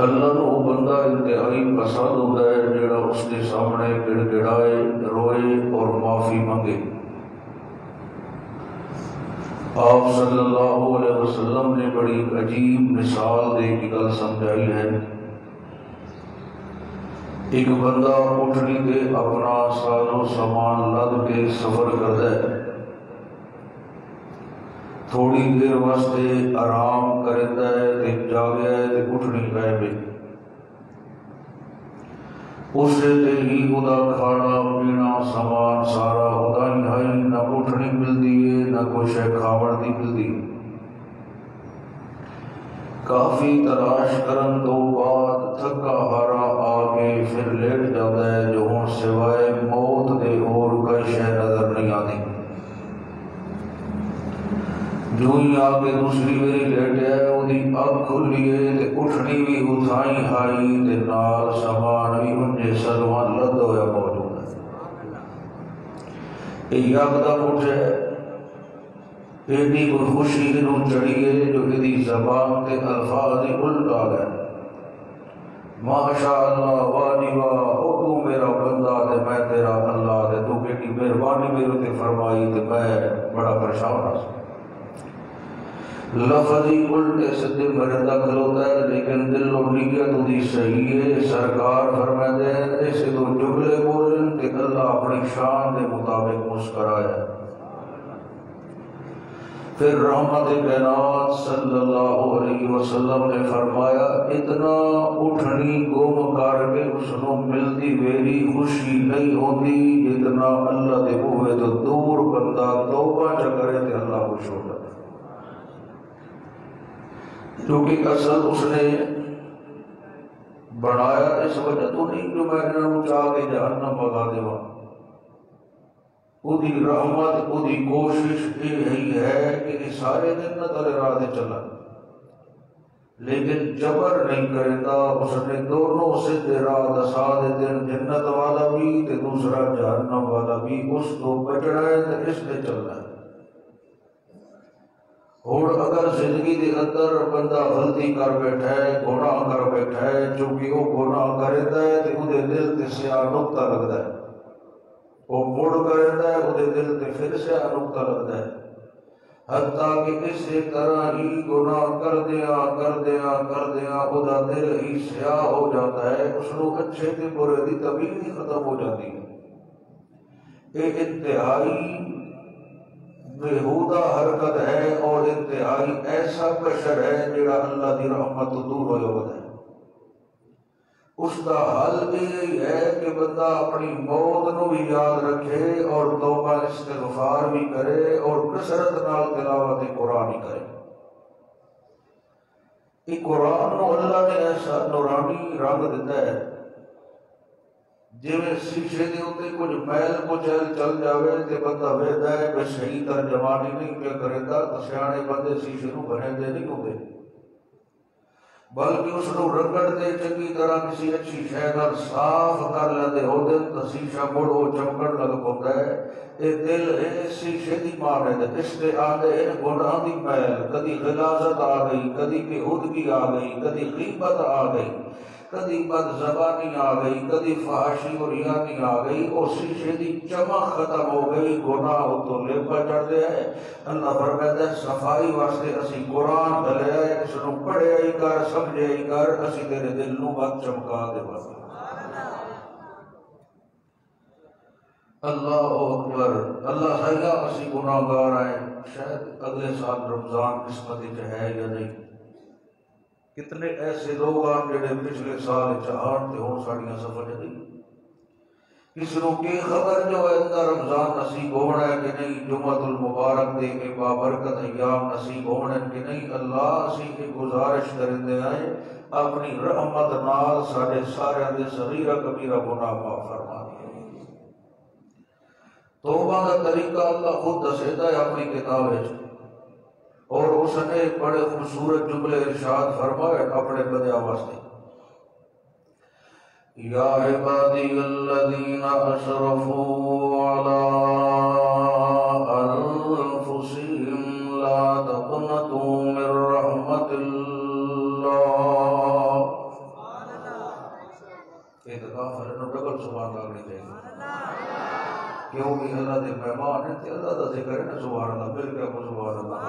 اللہ نو بندہ انتہائی پسند ہوتا ہے جڑا اس کے سامنے گڑ گڑائے، روئے اور معافی مانگے۔ آپ صلی اللہ علیہ وسلم نے بڑی عجیب مثال دے کی گل سمجھائی ہے۔ ایک بندہ اٹھنی تے اپنا سازو سامان لد کے سفر کرتا ہے، تھوڑی دیر واسطے آرام کرتا ہے تے جاگیا ہے تے اٹھنی پہ گئی، اسے تے ہی ادا کھانا پینا سامان سارا ادا ہی ہائی، نہ اٹھنی ملتی ہے نہ کوئی شے کھاوڑ دی ملتی۔ کافی تلاش کرن تو بعد تھکا ہارا آ کے پھر لیٹ جاتا ہے جو ہوں سوائے موت دے اور کوئی شے نظر نہیں آتی۔ جو ہی آ کے دوسری میری لیٹیا ہے وہ دی اگ کھلی ہے تے اٹھنی بھی اتھائی آئی تے نال سامان بھی انجے سلمان لد ہویا موجود ہے۔ یکدم اٹھے، ایڈی کوئی خوشی انہوں چڑھی ہے جو ایدی زبان تے الفاظ الٹ آ گئے، ماشاء اللہ وانی واہ، او تو میرا بندہ تے میں تیرا اللہ تے تو کیڑی مہربانی میرے تے فرمائی تے میں بڑا پریشان ہوں۔ لفظ ہی الٹے سدھے مرندہ کھلوتا ہے لیکن دل و نیت دی صحیح ہے۔ سرکار فرماتے ہیں ایسے تو جملے بولن کہ اللہ اپنی شان کے مطابق مسکرایا۔ پھر رحمت کائنات صلی اللہ علیہ وسلم نے فرمایا اتنا اٹھنی گم کر کے اس کو ملتی میری خوشی نہیں ہوتی جتنا اللہ دے بوئے تو دور بندہ توبہ چکرے تے اللہ خوش ہوتا ہے، کیونکہ اصل اس نے بنایا اس وجہ تو نہیں کہ میں انہوں چاہ کے جہنم بگا دے وہاں، وہ دی رحمت وہ دی کوشش یہی ہے کہ سارے جنت والے راہ تے چلا، لیکن جبر نہیں کرتا، اس نے دونوں سیدھے راہ دسا دیتے ہیں، جنت والا بھی تے دوسرا جہنم والا بھی، اس کو بچنا ہے تے اس نے چلنا ہے۔ اور اگر زندگی کے اندر بندہ غلطی کر بیٹھا ہے، گناہ کر بیٹھا ہے، چونکہ وہ گناہ کرتا ہے تو وہ دل تے سیاہ نقطہ لگتا ہے، وہ مڑ کرتا ہے وہ دل تے پھر سیاہ نقطہ لگتا ہے، حتیٰ کہ اسی طرح ہی گناہ کر دیا وہ دل ہی سیاہ ہو جاتا ہے، اس کو اچھے تے برے دی تمیز ہی ختم ہو جاتی ہے۔ یہ انتہائی بےہودہ حرکت ہے اور انتہائی ایسا بشر ہے جڑا اللہ دی رحمت تو دور ہوئے ہوتا ہے۔ اس کا حل یہ ہے کہ بندہ اپنی موت نو بھی یاد رکھے اور توبہ استغفار بھی کرے اور کثرت نال تلاوت قرآن ہی کرے۔ یہ قرآن نو اللہ نے ایسا نورانی رنگ دیتا ہے جویں شیشے دے اوتے کچھ میل کچل چل جاوے تے بندہ ویکھدا ہے کہ صحیح ترجمانی نہیں پیا کردا، سیانے بندے شیشے نو بنیندے نہیں ہوندے، بلکہ اس کو رگڑتے چنگی طرح کسی اچھی شے نال صاف کر لیندے ہوندے تے شیشہ مڑ ہو چمکن لگ پوندا ہے۔ اے دل اے شیشے دی مانند اس تے آندے گناہ دی میل، کدی غلاظت آ گئی، کدی بےہودگی آ گئی، کدی غیبت آ گئی، کدی بد زبانی آ گئی، کدی فحاشی اور ریانی آ گئی، اور شیشے دی چمک ختم ہو گئی، گناہ تو لیپا چڑھ گیا ہے۔ اللہ فرماتا ہے صفائی واسطے اسی قرآن دلیا ہے، اس کو پڑھے ہی کر سمجھے ہی کر، اسی تیرے دل نو بات چمکا دے بس۔ اللہ اکبر، اللہ سائیہ اسی گناہ گار آئے، شاید اگلے سال رمضان قسمت ہے یا نہیں۔ کتنے ایسے لوگ آن جڑے پچھلے سال چاہاں تے ہون ساڑیاں سفر نہیں، کس نو کی خبر جو ہے اندر رمضان نصیب ہونا ہے کہ نہیں، جمعۃ المبارک دے کے بابرکت ایام نصیب ہونا ہے کہ نہیں۔ اللہ اسی کی گزارش کرتے ہیں اپنی رحمت نال سارے دے صغیرہ کبیرہ گناہ معاف فرما دے۔ توبہ کا طریقہ اللہ خود دسیتا ہے اپنی کتاب ہے، اور اس نے بڑے خوبصورت جملے ارشاد فرمائے اپنے بندیاں واسطے، یا عبادی الذین اسرفوا علی انفسہم لا تقنطوا من رحمت اللہ کہ وہ بھی اللہ دے مہمان ہیں تے اللہ دا ذکر ہے نا سبحان اللہ مل کے کو سبحان اللہ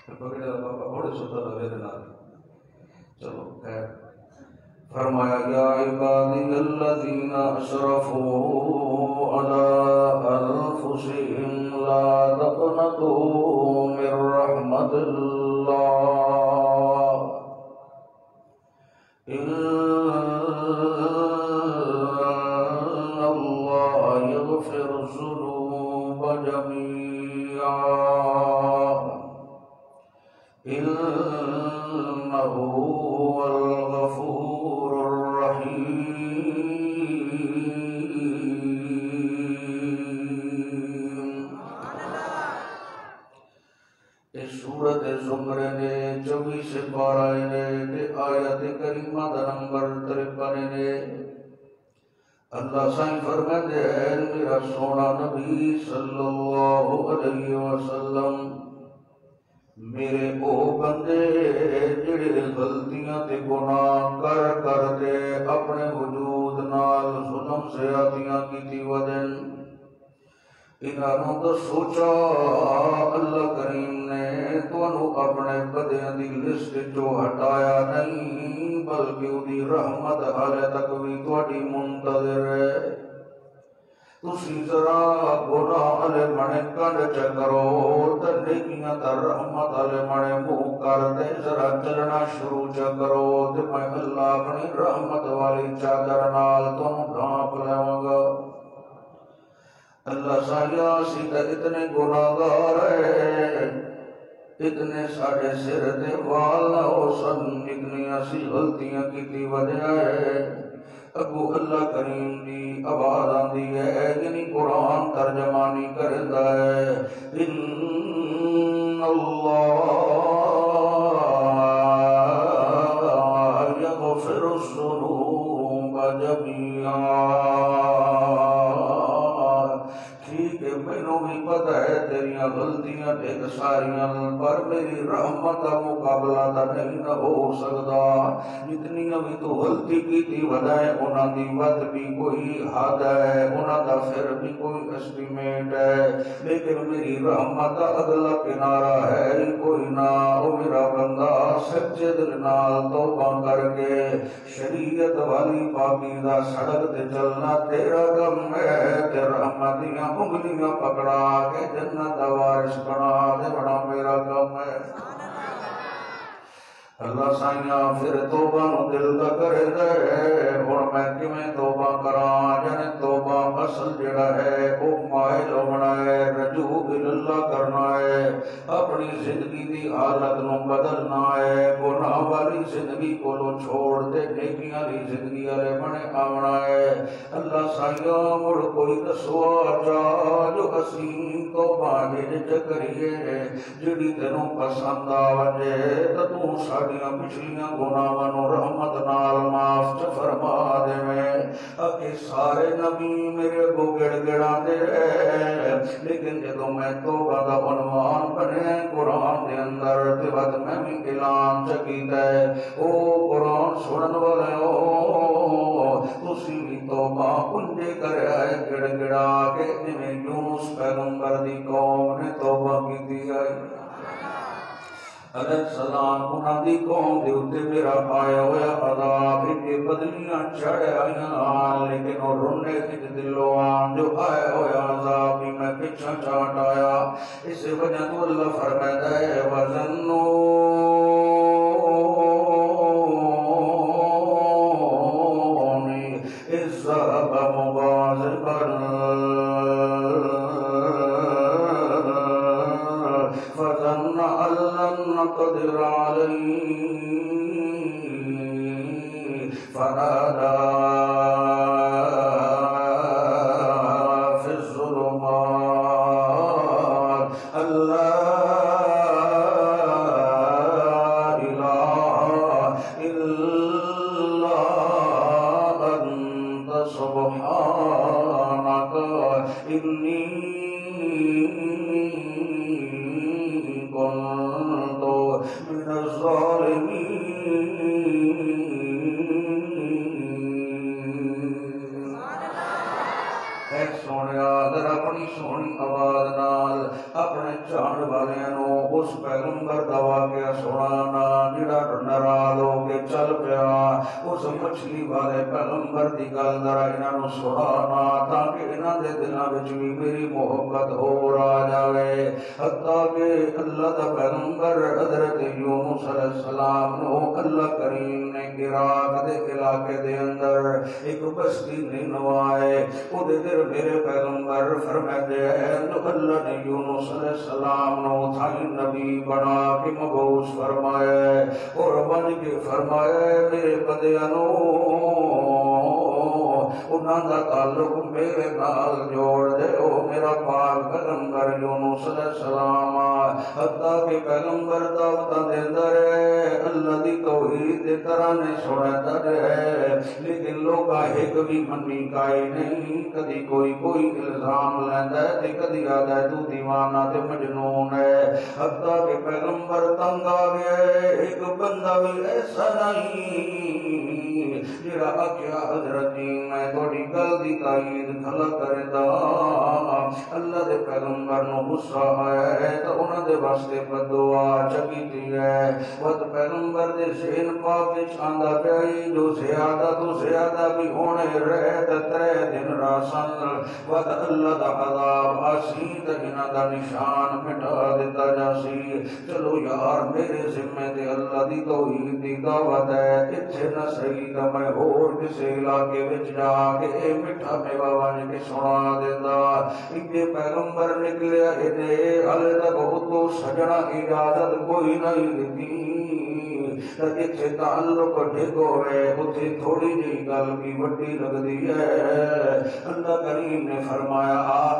پکڑے دا بابا بڑے ستا دا میرے نال چلو خیر فرمایا یا عبادی الذین اسرفوا علی انفسهم لا تقنطوا من رحمت اللہ يغفر الذنوب جميعا إنه هو الغفور الرحيم اس سورت زمرے نے 24 پارہ نے آیت کریمہ دا نمبر 53 نے اللہ سائیں فرماتے ہیں میرا سونا نبی صلی اللہ علیہ وسلم میرے او بندے جڑے غلطیاں تے گناہ کر دے اپنے وجود نال ظلم زیادتیاں کیتی ودن انہوں تو سوچا اللہ کریم نے تانوں اپنے بدیاں دی لسٹ جو ہٹایا نہیں بلکہ دی رحمت حالے تک بھی تواڈی منتظر ہے تسی ذرا گناہ والے منے کنڈ چکرو تے نیکیاں تے رحمت والے منے منہ کر تے ذرا چلنا شروع چکرو تے میں اللہ اپنی رحمت والی چادر نال تانوں ڈھانپ لواں گا اللہ سایہ سیدھا اتنے گناہگار ہے اتنے ساڑھے سر دے وال نہ ہو سن اتنی اسی غلطیاں کیتی وجہ ہے ابو اللہ کریم دی آواز آندی ہے یعنی قرآن ترجمانی کردا ہے ان اللہ یغفر الذنوب جميعا مینوں بھی پتہ ہے تیریاں غلطیاں تے ساریاں پر میری رحمت کا مقابلہ تا نہیں نہ ہو سکدا جتنی بھی تو غلطی کیتی ودائے انہاں دی ود بھی کوئی حد ہے انہاں دا پھر بھی کوئی اسٹیمیٹ ہے لیکن میری رحمت کا اگلا کنارہ ہے کوئی نہ او میرا بندہ سچے دل نال توبہ کر کے شریعت والی پاکی دا سڑک تے چلنا تیرا کم ہے تے رحمت دیاں انگلیاں پکڑا کے جنت دا وارث بنا دے بڑا میرا کم ہے اللہ سائیاں پھر توبہ نو دل دا کرے دے ہن میں کیویں توبہ کراں جنے توبہ اصل جڑا ہے او مائل ہونا ہے رجوع اللہ کرنا ہے اپنی زندگی دی حالت نو بدلنا ہے گناہ والی زندگی کو لو چھوڑ دے نیکیاں والی زندگی والے بنے آونا ہے اللہ سائیاں مڑ کوئی دسو آجا جو اسی توبہ جے کریے جڑی تینوں پسند آوے تے تو ساڈیاں پچھلیاں گناہاں نو رحمت نال معاف فرما دے میں اکے سارے نبی میرے کو گڑ گڑا دے لیکن جدوں میں توبہ دا عنوان بنے قرآن دے اندر تے وقت میں بھی اعلان چکیتا ہے او قرآن سنن والے او تسی بھی توبہ انجے کرے گڑ گڑا کے جویں یونس پیغمبر دی قوم نے توبہ کیتی ہے علیہ السلام انہاں دی قوم دے اوتے میرا پایا ہویا عذاب کے بدلیاں چڑھ آئیاں لیکن وہ رونے کی دلوں آن جو آیا ہویا عذاب بھی میں پیچھا چاٹ آیا اس وجہ تو اللہ فرمائے ہے وَظَنُّوا إِذْ ذَهَبَ مُغَاضِبًا فظن أن لن نقدر عليه فنادى في الظلمات أن لا إله إلا أنت سبحانك إني من الظالمين زمانہ جڑا ناراض ہو کے چل پیا اس مچھلی والے پیغمبر دی گل ذرا انہاں نوں سنانا تاکہ انہاں دے دلاں وچ بھی میری محبت ہو آ جاوے حتیٰ کہ اللہ دا پیغمبر حضرت یونس علیہ السلام نو اللہ کریم نے عراق دے علاقے دے اندر ایک بستی نینوائے او دے در میرے پیغمبر فرمائے اللہ نے یونس علیہ السلام نو تھائی نبی بنا کے مبعوث فرمایا اور بن کے فرمایا میرے بندیاں نو انہاں دا تعلق میرے نال جوڑ دے او میرا پاک پیغمبر یونس علیہ السلام حتیٰ کہ پیغمبر دعوت دیندا رہے اللہ دی توحید دے ترانے سناتا رہے لیکن لوگا ایک بھی منی کائی نہیں کدی کوئی الزام لیندا ہے تے کدی آدا ہے تو دیوانہ تے مجنون ہے حتیٰ کہ پیغمبر تنگ آ گئے ایک بندہ بھی ایسا نہیں جڑا آکھیا حضرت جی میں تھوڑی گل دی تائید کھلا کردا اللہ دے پیغمبر نو غصہ آیا ہے تو انہاں دے واسطے بددعا چکیتی ہے ود پیغمبر دے ذہن پاک وچ آندا پیا جو زیادہ تو زیادہ بھی ہونے رہے تے 3 دن راسن ود اللہ دا عذاب آسی تے انہاں دا نشان مٹا دتا جاسی چلو یار میرے ذمے تے اللہ دی توحید دی دعوت ہے ایتھے نہ صحیح تے میں اور کسے علاقے وچ جا کے اے میٹھا میوہ بن کے سنا دیندا اے پیغمبر نکلیا اے ہلے تک تو سجنا اجازت کوئی نہیں دتی تے تعلق ڈھگو ہے اتھے تھوڑی جی گل بھی وڈی لگدی ہے اللہ کریم نے فرمایا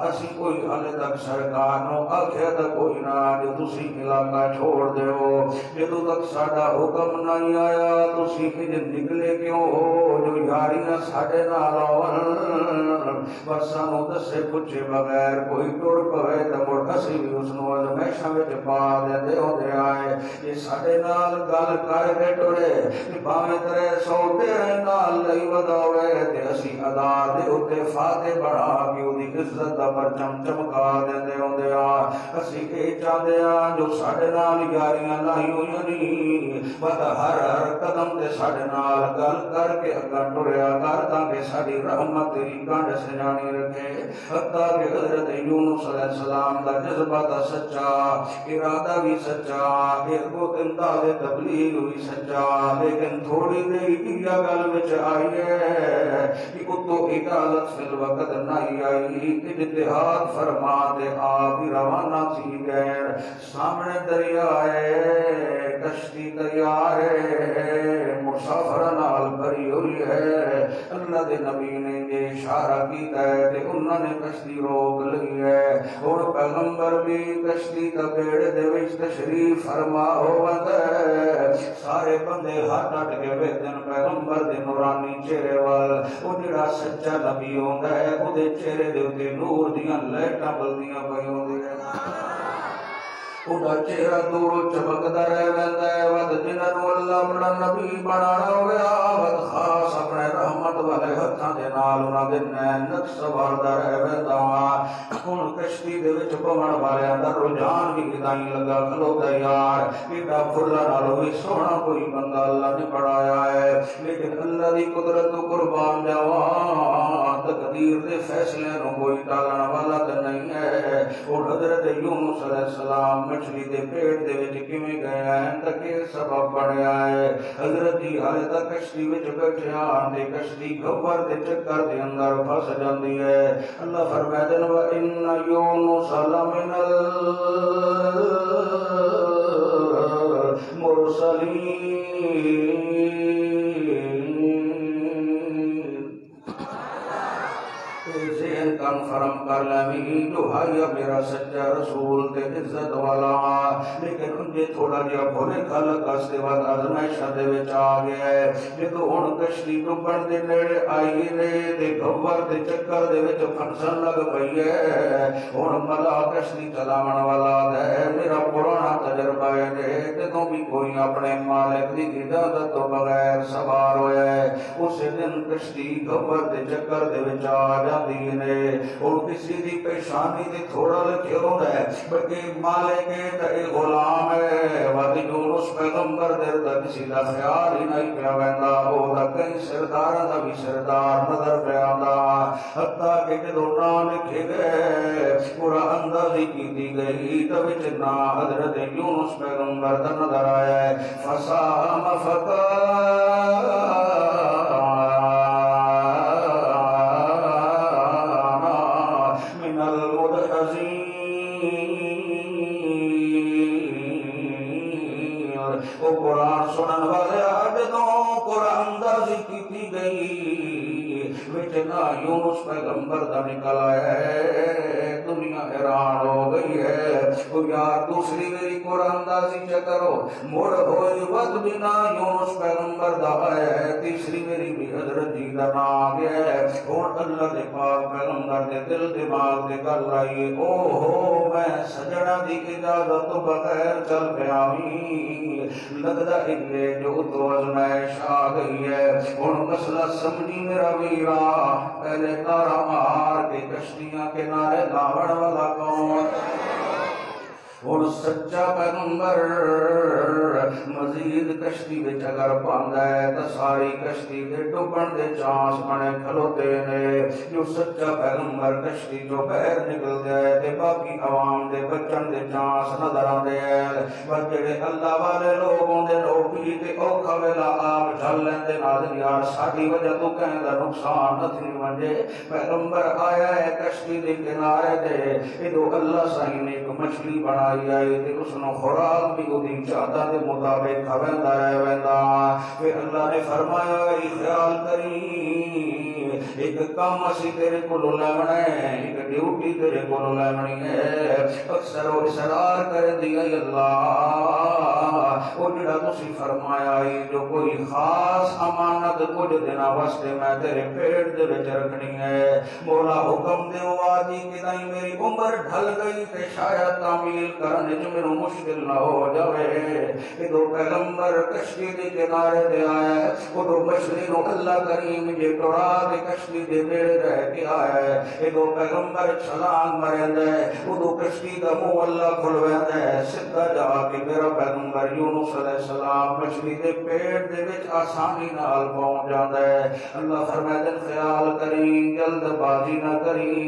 اسی کوئی ہلے تک سرکار نو آکھیا تے کوئی نہ جو تسی علاقہ چھوڑ دیو جدوں تک ساڈا حکم نہیں آیا تسی نکلے کیوں ہو جو یاریاں ساڈے نال ہون بس سانوں دسے پوچھے بغیر کوئی ٹر پوے تے مڑ اسی بھی اس نو ہمیشہ وچ پا دیندے ہوندے آئے یہ ساڈے نال گل کر کے ٹرے بھاویں 300 تیرے نال لئی وداوے تے اسی ادا دے اوتے فاتح بڑھا کے اودی عزت دا پرچم چمکا دیندے ہوندے آ اسی اے چاہندے آ جو ساڈے نال یاریاں لائی ہوئیاں نہیں بس ہر قدم تے ساڈے نال گل کر کے اگاں ٹریا کر تاکہ ساڈی رحمت تیری گنڈ سجانی رکھے حتیٰ کہ حضرت یونس علیہ السلام دا جذبہ تا سچا ارادہ بھی سچا ایک امداد تبلیغ بھی سچا لیکن تھوڑی دیر یا گل وچ آئی ہے کہ اتو اجازت فی الوقت نہیں آئی اجتہاد فرما دے آپ ہی روانہ تھی گئے سامنے دریا ہے کشتی تیار ہے مسافر نال بھری ہوئی ہے اللہ دے نبی نے یہ اشارہ کیتا ہے کہ انہوں نے کشتی روک لی ہے اور پیغمبر بھی کشتی کا بیڑے دے وچ تشریف فرما ہوتا ہے سارے بندے ہاتھ اٹھ کے ویکھن پیغمبر دے نورانی چہرے وال او جڑا سچا نبی ہوندا ہے او دے چہرے دے اوتے نور دیاں لائٹاں بلدیاں پئی ہوندیاں انہاں چہرہ دور چمکدا رہ ویندا ہے ود جنہاں نوں اللہ اپنا نبی بنانا ہویا ود خاص اپنے رحمت والے ہتھاں دے نال انہاں دے نین نقش سواردا رہ ویندا ہن کشتی دے وچ پون والیاں دا رجحان بھی ادائی لگا کھلوتا یار ایڈا پھلاں نالوں وی سوہنا کوئی بندہ اللہ نے بنایا ہے لیکن اللہ دی قدرت تو قربان جاواں تقدیر دے فیصلے نوں کوئی ٹالن والا تے نہیں ہے اور حضرت یونس علیہ السلام مچھلی دے پیٹ دے وچ کیویں گئے ہیں تاکہ سبب بنیا ہے حضرت جی حالے تک کشتی وچ بیٹھے ہن تے کشتی گھبر دے چکر دے اندر پھس جاندی ہے اللہ فرماتے ہیں وَإِنَّ يُونُسَ لَمِنَ الْمُرْسَلِينَ کنفرم کر لیں جو ہے میرا سچا رسول تے عزت والا لیکن انجے تھوڑا جہا بھولے خلق کاستے بعد آزمائشہ دے وچ آ گیا ہے جدو ہن کشتی ڈوبن دے نیڑے آئی نے تے گھبر تے چکر دے وچ پھنسن لگ پئی ہے ہن ملا کشتی چلاون والا ہے میرا پرانا تجربہ ہے جدوں بھی کوئی اپنے مالک دی اجازت تو بغیر سوار ہویا ہے اس دن کشتی گھبر تے چکر دے وچ آ جاندی نے اور کسی دی پیشانی تے تھوڑا لکھے ہو رہا ہے بلکہ مالک تے غلام ہے وادی یونس پیغمبر دے دا کسی دا خیال ہی نہیں پیا ویندا او دا کئی سرداراں دا بھی سردار نظر پیا آندا حتیٰ کہ جدوں نام لکھے گئے پورا اندازی کی گئی تو وچ نا حضرت یونس پیغمبر دا نظر آیا ہے فسام من المدحزین او قرآن سنن والے جدوں قرآن اندازی کی گئی وچ نا یونس پیغمبر دا نکل آیا ہے دنیا حیران ہو گئی ہے او یار دوسری میری قرآن اندازی چکرو مڑ ہوئی وقت بنا یونس پیغمبر دا آیا ہے تیسری میری بھی حضرت جی دا نا گیا ہے اور اللہ دے پاک پیغمبر دے دل دماغ دے کر رہی او ہو میں سجڑا دی اجازت تو بغیر چل پیا لگتا ہے جو تو ازمائش آ گئی ہے اور مسئلہ سمجھی میرا ویرا پہلے نارا مار کے کشتیاں کے نارے لاوڑ والا کون اور سچا پیغمبر مزید کشتی وچ اگر پاندا ہے تو ساری کشتی دے ڈوبن دے چانس بنے کھلوتے نے جو سچا پیغمبر کشتی جو باہر نکل گئے تے باقی عوام دے بچن دے چانس نظر آندے ہیں پر جڑے اللہ والے لوگ ہوندے لوگ تے اوکھا ویلا آپ جھل لیندے ناظرین یار ساڈی وجہ تو کہیں دا نقصان نہ تھی ونجے پیغمبر آیا ہے کشتی دے کنارے تے ادو اللہ سائیں نے ایک مچھلی بنا آئی تے اس نو خوراک بھی اودی چاہتا دے مطابق کھویندا رہ ویندا پھر اللہ نے فرمایا اے خیال کری ایک کام اسی تیرے کولوں لیونا ہے ایک ڈیوٹی تیرے کولوں لیونی ہے اکثر و اصرار کر دیا اللہ او جڑا تسی فرمایا ہے جو کوئی خاص امانت کچھ دنوں واسطے میں تیرے پیٹ دے وچ رکھنی ہے مولا حکم دے واجی کہ نہیں میری عمر ڈھل گئی تے شاید تعمیل کرنے جو میرے مشکل نہ ہو جاوے کہ دو پیغمبر کشتی دے کنارے دے آیا ہے وہ دو مچھلی نو اللہ کریم یہ ٹوڑا دے کشتی دے بیڑے رہ کے آیا ہے کہ دو پیغمبر چھلانگ مرند ہے وہ دو کشتی دا منہ اللہ کھلویند ہے سدھا جا کے میرا پیغمبر یونس علیہ السلام مچھلی دے پیٹ دے وچ آسانی نال پہنچ جاندا ہے اللہ فرمائے دن خیال کری جلد بازی نہ کری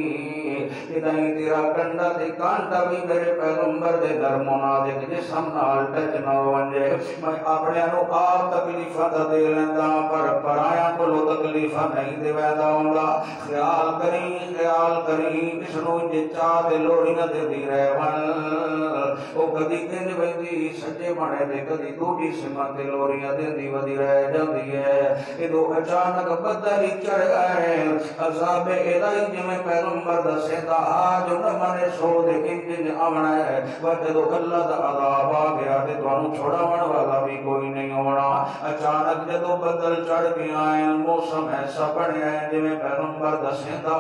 کہ نہیں تیرا کنڈا تے کانٹا بھی میرے پیغمبر دے در منادق جسم نال ٹچ نہ ونجے میں اپنے نو آپ تکلیفاں دے لیندا پر پرایا کولو تکلیفاں نہیں دے ویندا ہوندا خیال کری اس نو جے چاہ تے لوڑی نہ دے دی رہ ون او کدی کنج ویندی سجے بنے تے کدی دوجی سمت تے لوڑیاں دیندی ودی رہ جاندی ہے ادو اچانک بدل چڑھ گئے عذاب الہی جویں پیغمبر دسیندا جو نہ منے سو دے انج آونا ہے جدو اللہ دا عذاب آ گیا تے تانوں چھڑاون والا بھی کوئی نہیں ہونا اچانک جدو بدل چڑھ گیا موسم ایسا بنیا ہے جویں پیغمبر دسیندا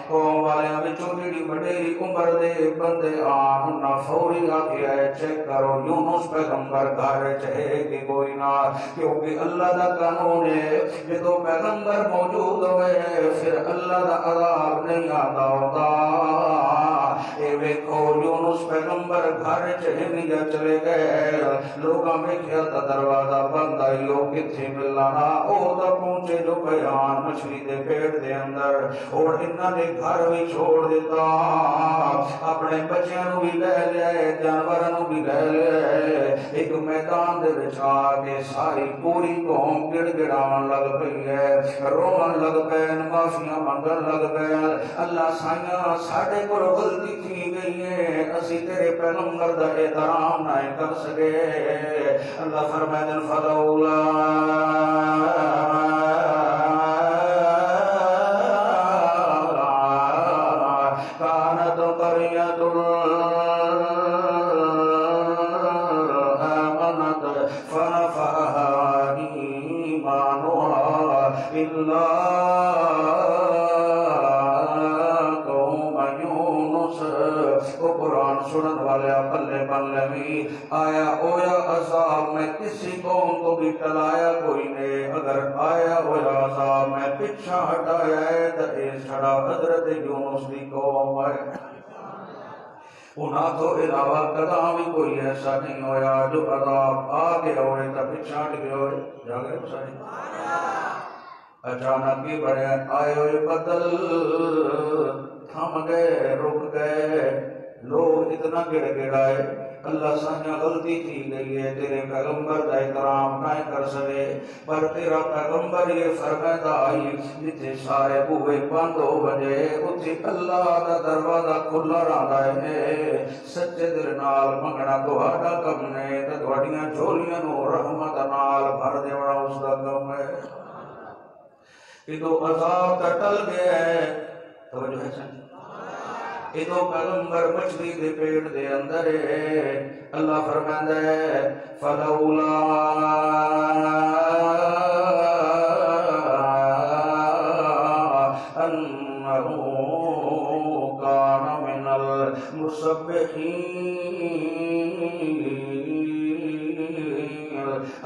قوم والیاں وچوں جڑی وڈیری عمر دے بندے آن نہ فوری آ کے چیک کرو یونس پیغمبر گھر چہے کہ کوئی نہ کیونکہ اللہ دا قانون ہے جدو پیغمبر موجود ہوئے پھر اللہ دا عذاب نہیں آتا ہوتا اے ویکھو یونس پیغمبر گھر چہنی جا چلے گئے لوگاں ویکھیا تا دروازہ بند آئی او کتھے ملنا او دا پہنچے جو بیان مچھلی دے پیٹ دے اندر اور انہاں نے گھر بھی چھوڑ دیتا اپنے بچیاں نو بھی لے لے جانوراں نو بھی لے لے ایک میدان دے وچ آ کے ساری پوری قوم گڑ گڑاون لگ پئی ہے روون لگ پئے معافیاں منگن لگ پئے اللہ سائیاں ساڈے کول غلطی تھی گئی ہے اسی تیرے پیغمبر دا احترام نہ کر سکے اللہ فرمائے فلولا كانت قرية آمنت فنفعها إيمانها إلا قوم يونس قرآن سنن والے پلے پلے بھی آیا اویا عذاب میں کسی قوم کو بھی ٹلایا کوئی نے، اگر آیا ہویا عذاب میں پچھا ہٹایا ہے تو اے چھڑا حضرت یونس دی قوم ہے۔ انہاں تو علاوہ کداں بھی کوئی ایسا نہیں ہویا جو عذاب آ گیا ہوئے تو پچھا ہٹ گیا ہوئے۔ جا گئے سارے اچانک ہی بڑے آئے ہوئے بدل تھم گئے، رک گئے، لوگ اتنا گڑ گڑائے اللہ سانیہ غلطی تھی گئی ہے، تیرے پیغمبر دا احترام نہ کر سکے، پر تیرا پیغمبر یہ فرمائدہ آئی جتھے سارے بوئے بند ہو بجے اتھے اللہ دا دروازہ کھلا رہندا ہے۔ سچے دل نال منگنا تہاڈا کم نے تے تہاڈیاں جھولیاں نو رحمت نال بھر دینا اس دا کم ہے۔ ادو عذاب تا ٹل گیا ہے، توجہ ہے سن، ادو پیغمبر مچھلی دے پیٹ دے اندر ہے، اللہ فرماندا ہے فلولا انہ کان من المسبحین،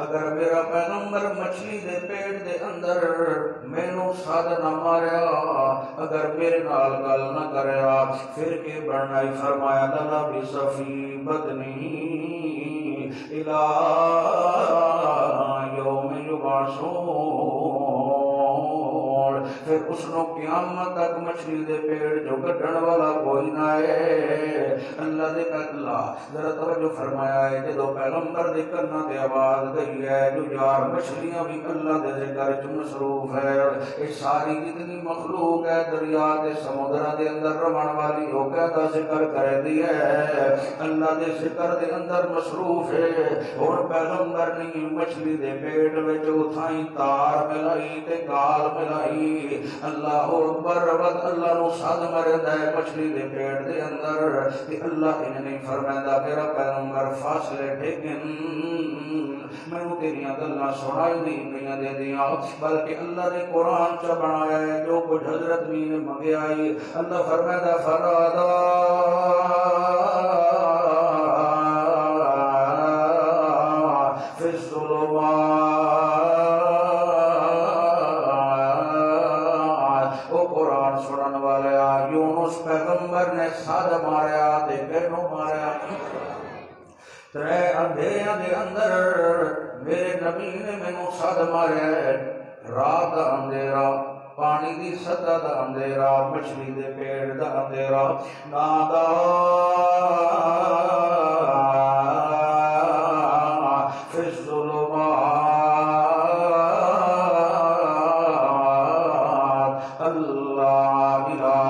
اگر میرا پیغمبر مچھلی دے پیٹ دے اندر مینوں ساد نہ ماریا، اگر میرے نال گل نہ کریا، پھر کے بڑھنا ہی فرمایا للا بسفی بدنی الہ یوم یبعثون، پھر اس نو قیامت تک مچھلی دے پیڑ جو کٹن والا کوئی نہ ہے۔ اللہ دے اللہ ذرا توجہ فرمایا ہے جدو پیغمبر دے کرنا دے آواز گئی ہے جو یار مچھلیاں بھی اللہ دے ذکر چ مصروف ہے، یہ ساری جتنی مخلوق ہے دریا دے سمندر دے اندر رمن والی ہو کے دا ذکر کرے دی ہے، اللہ دے ذکر دے اندر مصروف ہے۔ اور پیغمبر نے مچھلی دے پیٹ وچ اتھائی تار ملائی تے گال ملائی، اللہ اکبر رب اللہ نو ساد مردا ہے مچھلی دے پیٹ دے اندر، کہ اللہ انہیں نہیں فرمایا میرا پیغمبر فاصلے ٹھیکن میں تیریاں گلاں سنائی نہیں پہ دے دیا، بلکہ اللہ نے قرآن چا بنایا ہے جو کچھ حضرت بھی نے منگے آئی۔ اللہ فرمایا فرادا فی الظلمات، وہ قرآن سنن والے یونس پیغمبر نے ساد ماریا تے کینوں ماریا، ترے اندھیریاں دے اندر میرے نبی نے مینوں ساد ماریا ہے، رات دا اندھیرا، پانی دی سطح دا اندھیرا، مچھلی دے پیڑ دا اندھیرا، نادا فی الظلمات اللہ الہ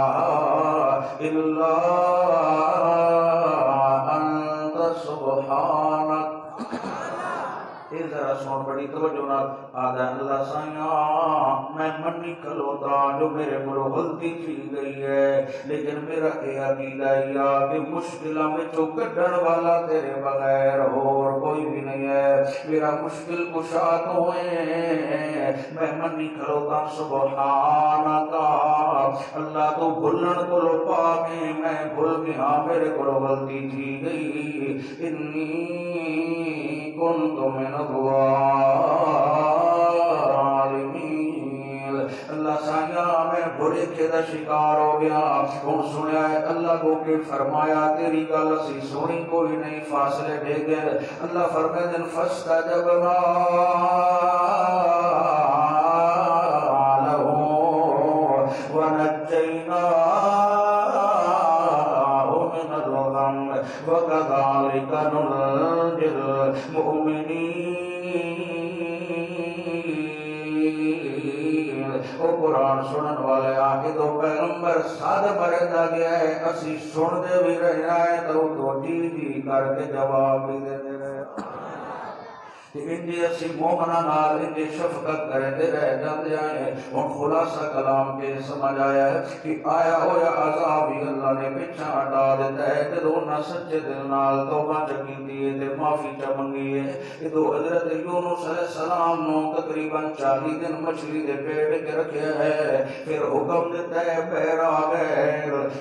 الا انت سبحانک۔ یہ ذرا سن بڑی توجہ نال آدھا اللہ سائیاں میں منی کھلوتا جو میرے کو غلطی تھی گئی ہے، لیکن میرا یہ عقیدہ یا کہ مشکلہ میں جو کڈن والا تیرے بغیر اور کوئی بھی نہیں ہے، میرا مشکل کشا تو ہے، میں منی کھلوتا سبحانکا، اللہ تو بھلن کو لو پاکے میں بھل گیا، میرے کو غلطی تھی گئی، انی کنت من الظالمین، اللہ سائیاں میں برے کے دا شکار ہو گیا، ہوں سنیا ہے اللہ کو کہ فرمایا تیری گل اسی سنی کوئی نہیں، فاصلے دے گئے، اللہ فرمائے دن فاستجبنا لہ ونجیناہ من الغم وکذالک ننجی المؤمنین۔ او قرآن سنن والے آگے تو پیغمبر ساد مردا گیا ہے، اسی سن دے بھی رہنا ہے تو جی جی کر کے جواب بھی دے رہے انجی اسی مومنہ نال انجی شفقت کرتے رہ جاتے آئے۔ ان خلاصہ کلام کے سمجھ آیا ہے کہ آیا ہویا عذابی اللہ نے پچھا ہٹا دیتا ہے کہ دونہ سچے دل نال توبہ چکی دیئے تے معافی چمنگی ہے، کہ دو حضرت یونس علیہ السلام نو تقریباً 40 دن مچھلی دے پیٹ کے رکھے ہے، پھر حکم دیتا ہے بہر آ گئے،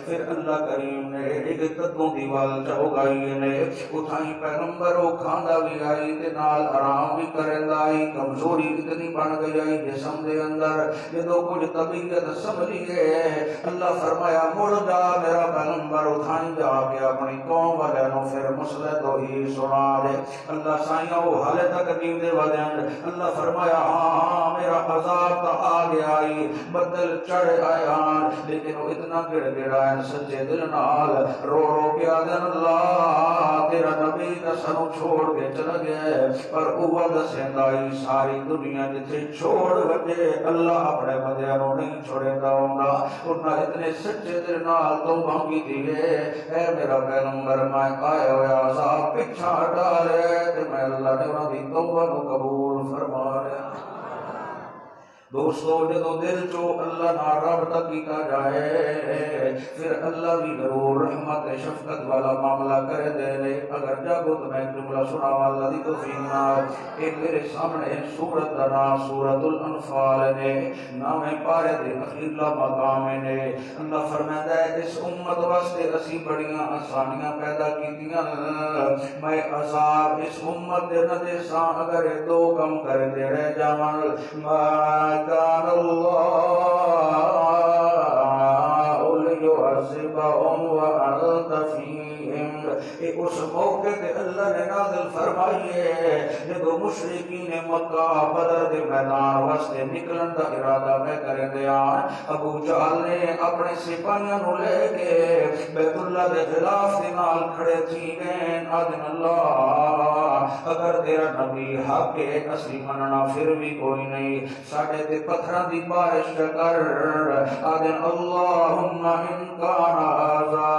پھر اللہ کریم نے ایک قدوں دیوال چاہو گائی نے اتھائی پیغمبر وہ کھاندہ بھی آئی تے نال آرام بھی کرندا ہی کمزوری اتنی بن گئی ہے جسم دے اندر جدو کچھ طبیعت سمجھیے اللہ فرمایا مڑ جا میرا پیغمبر اٹھائی جا کے اپنی قوم والے نو پھر مسئلے تو ہی سنا دے اللہ سائیاں وہ حالے تک نیندے ودین اللہ فرمایا ہاں میرا عذاب تو آ گیا ہی بدل چڑھ آیا لیکن وہ اتنا گڑ گڑا ہے سچے دل نال رو رو کے آدن اللہ تیرا نبی دا سنو چھوڑ کے چلا گیا پر اوہ دسیندائی ساری دنیا جتھے چھوڑ وجے اللہ اپنے بندیاں نو نہیں چھوڑے دا ہوگا انہاں اتنے سچے دل نال توبہ کی دیئے اے میرا پیغمبر میں آئے ہویا عذاب پچھا ڈالے تے میں اللہ نے انہاں دی توبہ نو قبول فرما رہا دوستو جدو دل چو اللہ نہ رابطہ کیتا جائے پھر اللہ بھی ضرور رحمت شفقت والا معاملہ کرے دے لے اگر جاگو تو میں جملہ سنا والا دی تو فینا ایک میرے سامنے سورت دنا سورت الانفال نے نام پارے دے اخیلہ مقام نے اللہ فرمائدہ ہے اس امت واسطے اسی بڑیاں آسانیاں پیدا کیتیاں میں عذاب اس امت دے ندے سان اگر دو کم کر دے رہ جامان كان الله ليعذبهم وأنت فيهم اس موقع کے اللہ نے نازل فرمائیے جب مشرکین مکہ بدر دے میدان واسطے نکلن دا ارادہ میں کرے دیا ابو جہل نے اپنے سپاہیاں نو لے کے بیت اللہ دے خلاف دے نال کھڑے تھی گئے آدم اللہ اگر تیرا نبی حق ہے اسی مننا پھر بھی کوئی نہیں ساڑھے تے پتھران دی بارش کر آدم اللہم ان کانا آزا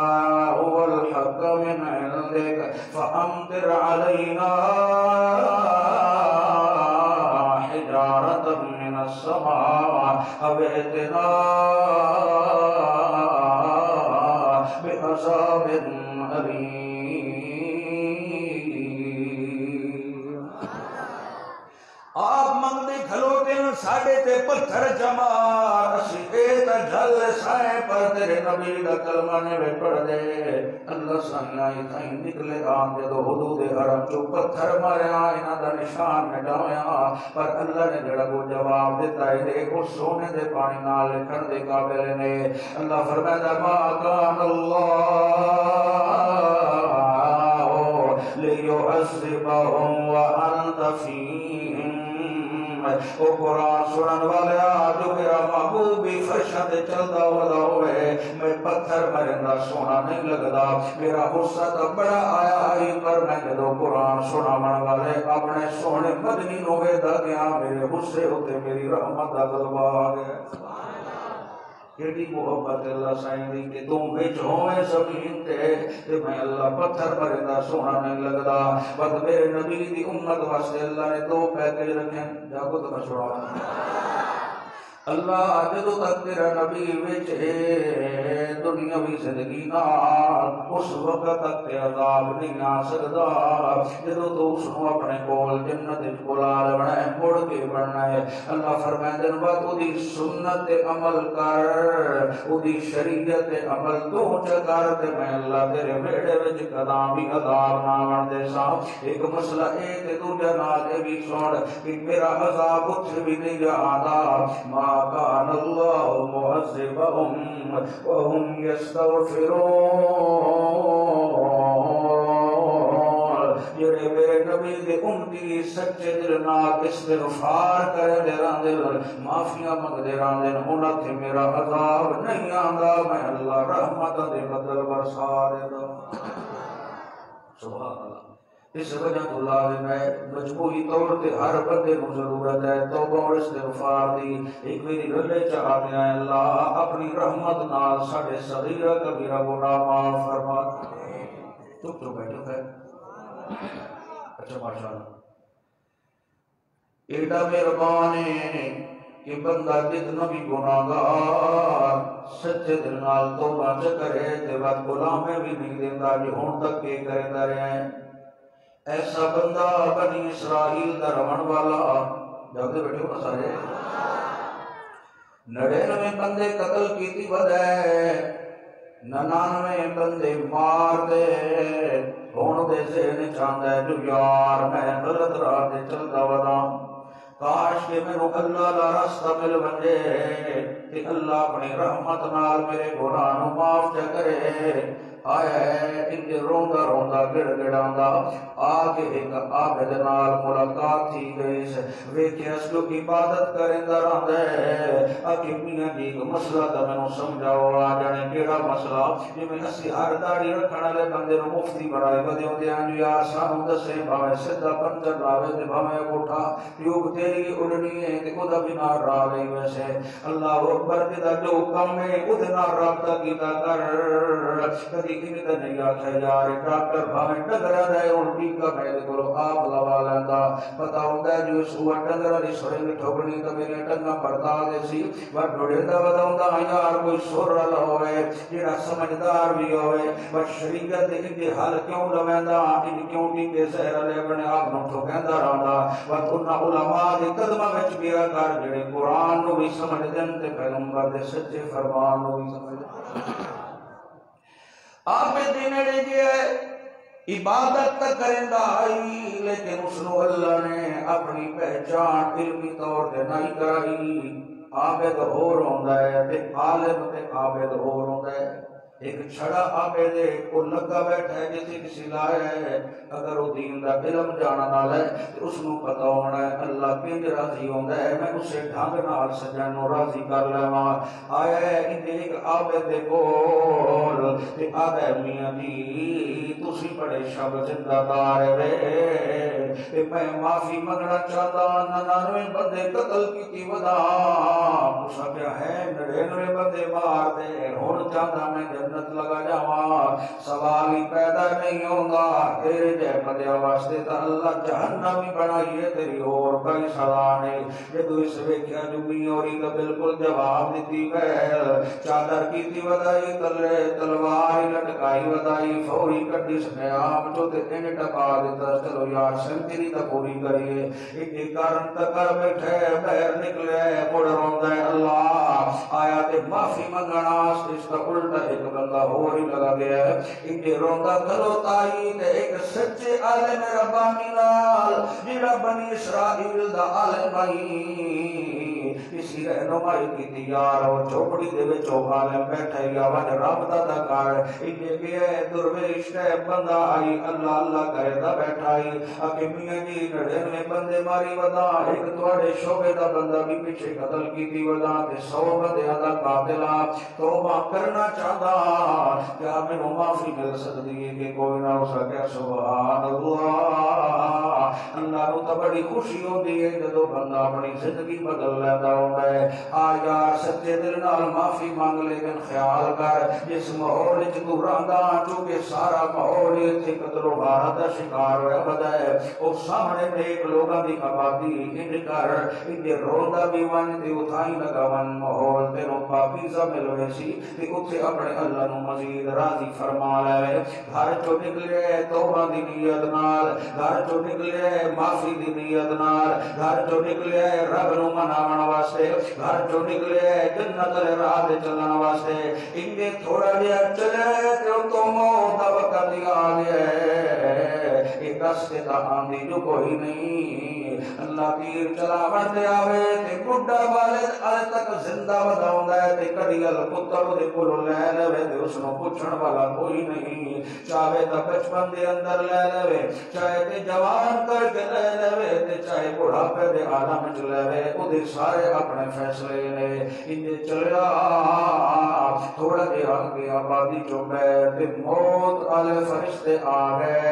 هو الحق من عندك فأمطر علينا حجارة من السماء أو ائتنا بعذاب أليم آپ منگتے کھلوتے ہیں ساڑھے تے پتھر جمع اسی ایتا جھل سائیں پر تیرے نبی دا کلمہ نے میں پڑھ دے اللہ سائیں آئی تھائیں نکلے آن دے دو حدود حرم جو پتھر مارے آئینا دا نشان میں ڈاویا پر اللہ نے جڑا کو جواب دیتا ہے دے کو سونے دے پانی نال لکھن دے قابل نے اللہ فرمائدہ ما کان اللہ لیعذبہم وانت فیہم او قرآن سنن والے جو میرا محبوب بھی فرشہ تے چلدا ودا ہوئے میں پتھر مرندہ سونا نہیں لگدا میرا غصہ تو بڑا آیا ہی پر میں جدو قرآن سنا من والے اپنے سونے مدنی نوے دا گیا میرے غصے ہوتے میری رحمت دا غلبہ آ گیا کیڑی محبت اللہ سائیں دی کہ تم وچ ہوئے زمین تے میں اللہ پتھر مرندہ سونا نہیں لگدا بس میرے نبی دی امت واسطے اللہ نے دو پیکج رکھیں جاگو تو میں چھوڑا اللہ جدو تک تیرا نبی وچ ہے دنیاوی زندگی نال اس وقت تک تے عذاب نہیں آ سکدا جدو تو اس نو اپنے کول جنت وچ بلا لینا ہے مڑ کے بننا ہے اللہ فرمائے دن بعد اودی سنت عمل کر اودی شریعت عمل تو کر تے میں اللہ تیرے بیڑے وچ قدم بھی عذاب نہ آن دے سا ایک مسئلہ اے تے دوجا نال اے بھی سن کہ میرا عذاب اٹھ بھی نہیں جاندا ما كان الله معذبهم وهم يستغفرون جڑے میرے نبی دے امتی سچے دل نال استغفار کرے دے راندے معافیاں منگدے راندے انہاں تے میرا عذاب نہیں آندا میں اللہ رحمت دے بدل برسا دیندا سبحان اللہ اس وجہ تو لازم ہے مجموعی طور پہ ہر بندے کو ضرورت ہے توبہ اور استغفار دی ایک میری گلے چاہتے ہیں اللہ اپنی رحمت نال ساڑھے صغیرہ کبیرہ گناہ معاف فرما چپ چپ بیٹھو ہے اچھا ماشاءاللہ ایڈا مہربان ہے کہ بندہ جتنا بھی گناہگار سچے دل نال توبہ کرے تے وقت غلامیں بھی نہیں دیتا جو ہون تک کے کرے رہے ہیں ایسا بندہ بنی اسرائیل دا رون والا جاگتے بیٹھے ہو نا سارے 99 بندے قتل کیتی بدے 99 بندے مار دے ہون دے ذہن چاہتا ہے جو یار میں غلط راہ دے چلتا ودا، کاش کہ مینوں اللہ دا راستہ مل بنجے تے اللہ اپنی رحمت نال میرے گناہ نوں معاف چا کرے۔ آئے انجے روندا روندا گڑ گڑاندا آ کے ایک عابد نال ملاقات تھی گئی سے، ویکھیس جو عبادت کریندا رہندا ہے۔ آکے میاں جی ایک مسئلہ تے مینوں سمجھاؤ، آ جانے کیڑا مسئلہ جویں اسی ہر داڑھی رکھن والے بندے نوں مفتی بنائے ودے ہوندے ہیں، یار سانوں دسے بھاویں سیدھا پنجر لاوے تے بھاویں اٹھا ٹیوب تیری اڑنی ہے تے خدا بھی نال راہ نہیں ویسے اللہ اکبر دا جو کم ہے اودے نال رابطہ کیتا کر۔ کدی انہیں تے نہیں آکھیا یار ڈاکٹر بھاویں ڈنگراں دا ہن ٹیکا میرے کولوں آپ لوا لیندا، پتہ ہوندا جو اس ڈنگراں دی سرنگ ٹھوکنی تے میری ٹنگاں پڑتا دے سی، پر ڈوڑیندا وداوندا یار کوئی سر والا ہوئے جڑا سمجھدار بھی ہوئے، پر شریعت دے انجے حل کیوں لویندا، ان کیوں ٹیکے زہر والے اپنے آپ نوں ٹھوکیندا رہندا۔ پر انہاں علماء دے قدماں وچ میرا گھر جڑے قرآن نوں بھی سمجھدے تے پیغمبر دے سچے فرمان نوں بھی سمجھدے۔ آپ دے نیڑے جے عبادت تک کریندا آئی، لیکن اس نو اللہ نے اپنی پہچان علمی طور تے نہیں کرائی۔ عابد ہور ہوندا ہے تے عالم تے عابد ہور ہوندا ہے۔ ایک چھڑا عابد ہے وہ لگا بیٹھا ہے جیسے کسی لایا ہے، اگر وہ دین دا علم جانا نال ہے تو اس نو پتہ ہونا ہے اللہ کنج راضی ہوندا ہے، میں اسے ڈھنگ نال سجن نو راضی کر لواں۔ آیا ہے ان ایک عابد دے کول تے آدھا میاں جی تسی بڑے شب زندہ دار وے تے میں معافی منگنا چاہتا 99 بندے قتل کیتی ودا، تساں کیا ہے 99 بندے مار دے، ہن چاہتا میں جنت لگا جاواں۔ سوال ہی پیدا نہیں ہوگا تیرے جے بندیاں واسطے تے اللہ جہنم ہی بنائی ہے، تیری اور کوئی سزا نہیں۔ جدو اس ویکھیا جمی ہوری تے بالکل جواب دتی پہل، چادر کیتی ودائی تلے تلوار لٹکائی ودائی، فوری کڈی سنیام جو تے ان ٹکا دیتا، چلو یار سنتری تے پوری کریے۔ ایک کارن تے کر بیٹھے باہر نکلے مڑ روندا ہے اللہ آیا تے معافی منگنا اس کا الٹا ایک بندہ ہور ہی لگا گیا ہے۔ ایک روندا کھلوتا ہی تے ایک سچے عالم ربانی نال جڑا بنی اسرائیل دا عالم آئی اسی رہنمائی کی یار وہ چوپڑی دے وچ عالم بیٹھا یا وج رب دا کر اینے کہ درویش ہے بندہ آئی اللہ اللہ کرے دا بیٹھا ہی اکے میاں جی 99 بندے ماری ودا، ایک تواڈے شعبے دا بندہ بھی پیچھے قتل کیتی ودا تے 100 بندیاں دا قاتل توبہ کرنا چاہتا، کیا مینوں معافی مل سکتی ہے کہ کوئی نہ ہو سکے؟ سبحان اللہ۔ اللہ نو تے بڑی خوشی ہوندی ہے جدوں بندہ اپنی زندگی بدل لیتا ہوندا ہے۔ آ یار سچے دل نال معافی مانگ، لیکن خیال کر جس ماحول وچ تو رہندا کیونکہ سارا ماحول ایتھے قتل و غارت دا شکار ہویا بدا ہے، او سامنے نیک لوگاں دی آبادی انج کر انج روندا بھی ون تے اتھائی لگا ون ماحول تینوں پاکیزہ ملوے سی تے اتھے اپنے اللہ نو مزید راضی فرما لے۔ گھر چوں نکلے توبہ دی نیت نال، گھر چوں نکلے معافی دی نیت نال، گھر چوں نکلے رب نو مناون واسطے، گھر چوں نکلے جنت دے راہ تے چلن واسطے، انجے تھوڑا جہا چلے تے تو موت دا وقت آ گیا ہے، ایک راستے دا آندی جو کوئی نہیں۔ اللہ تیر چلاون تے آوے تے بڈھا والد اج تک زندہ وداوندا ہے تے کدی ال پتر دے کولوں لے لے تے اس نوں پوچھن والا کوئی نہیں، چاہے تے بچپن دے اندر لے لے، چاہے تے جوان کر کے لے لے تے چاہے بڑھاپے دے عالم وچ لے لے، او دے سارے اپنے فیصلے نے۔ انجے چلیا تھوڑا جہا آگے آبادی چوں گئے تے موت والے فرشتے آ گئے،